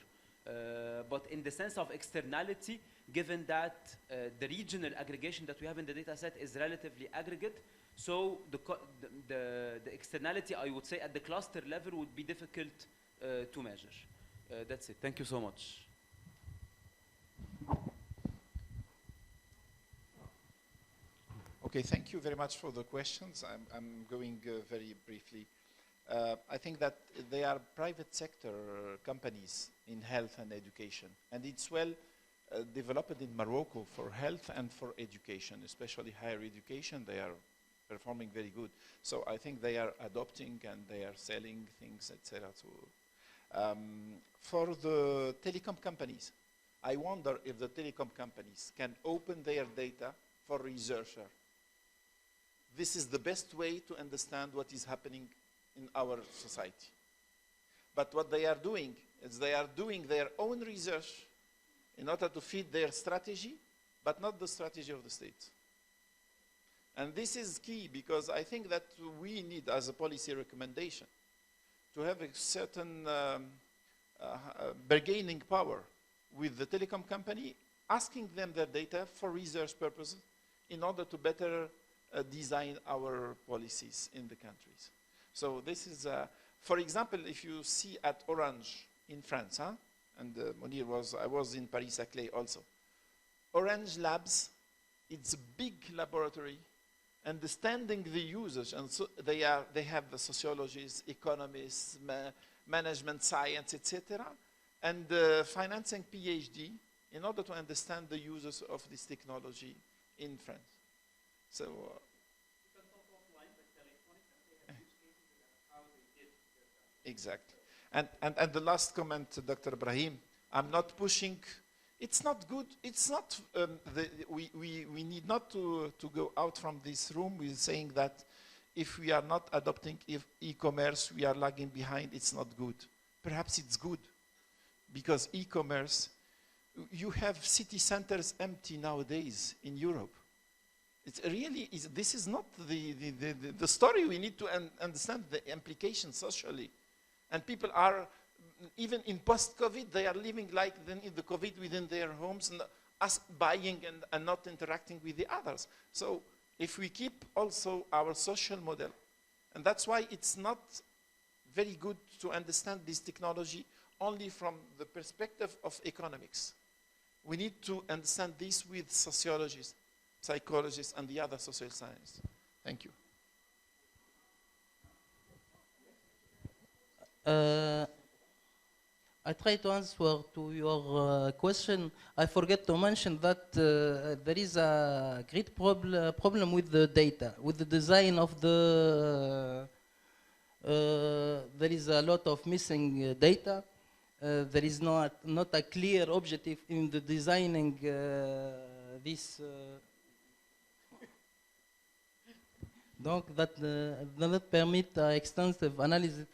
But in the sense of externality, given that the regional aggregation that we have in the data set is relatively aggregate, so the externality, I would say, at the cluster level would be difficult to measure. That's it. Thank you so much. Okay, thank you very much for the questions. I'm going very briefly. I think that they are private sector companies in health and education, and it's well developed in Morocco for health and for education, especially higher education. They are performing very good. So I think they are adopting and they are selling things, etc. For the telecom companies, I wonder if the telecom companies can open their data for researcher. This is the best way to understand what is happening in our society. But what they are doing is they are doing their own research in order to feed their strategy, but not the strategy of the state. And this is key, because I think that we need, as a policy recommendation, to have a certain bargaining power with the telecom company, asking them their data for research purposes in order to better design our policies in the countries. So this is, for example, if you see at Orange in France, huh? And Monir I was in Paris-Saclay also. Orange Labs, it's a big laboratory, understanding the users, and so they have the sociologists, economists, management science, etc., and financing PhD in order to understand the users of this technology in France. So. Exactly. And the last comment, Dr. Ibrahim, I'm not pushing. It's not good. It's not. We need not to go out from this room with saying that if we are not adopting e-commerce, we are lagging behind. It's not good. Perhaps it's good, because e-commerce, you have city centers empty nowadays in Europe. It's really this is not the story. We need to understand the implications socially, and people are. Even in post-COVID, they are living like in the COVID within their homes, and us buying and not interacting with the others. So if we keep also our social model, and that's why it's not very good to understand this technology only from the perspective of economics. We need to understand this with sociologists, psychologists, and the other social sciences. Thank you. I try to answer to your question. I forget to mention that there is a great problem with the data, with the design of the. There is a lot of missing data. There is not a clear objective in the designing this. Donc that does not permit extensive analysis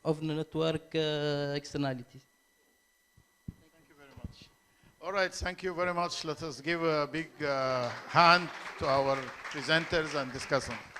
of the network externalities. Thank you very much. All right, thank you very much. Let us give a big hand to our presenters and discussants.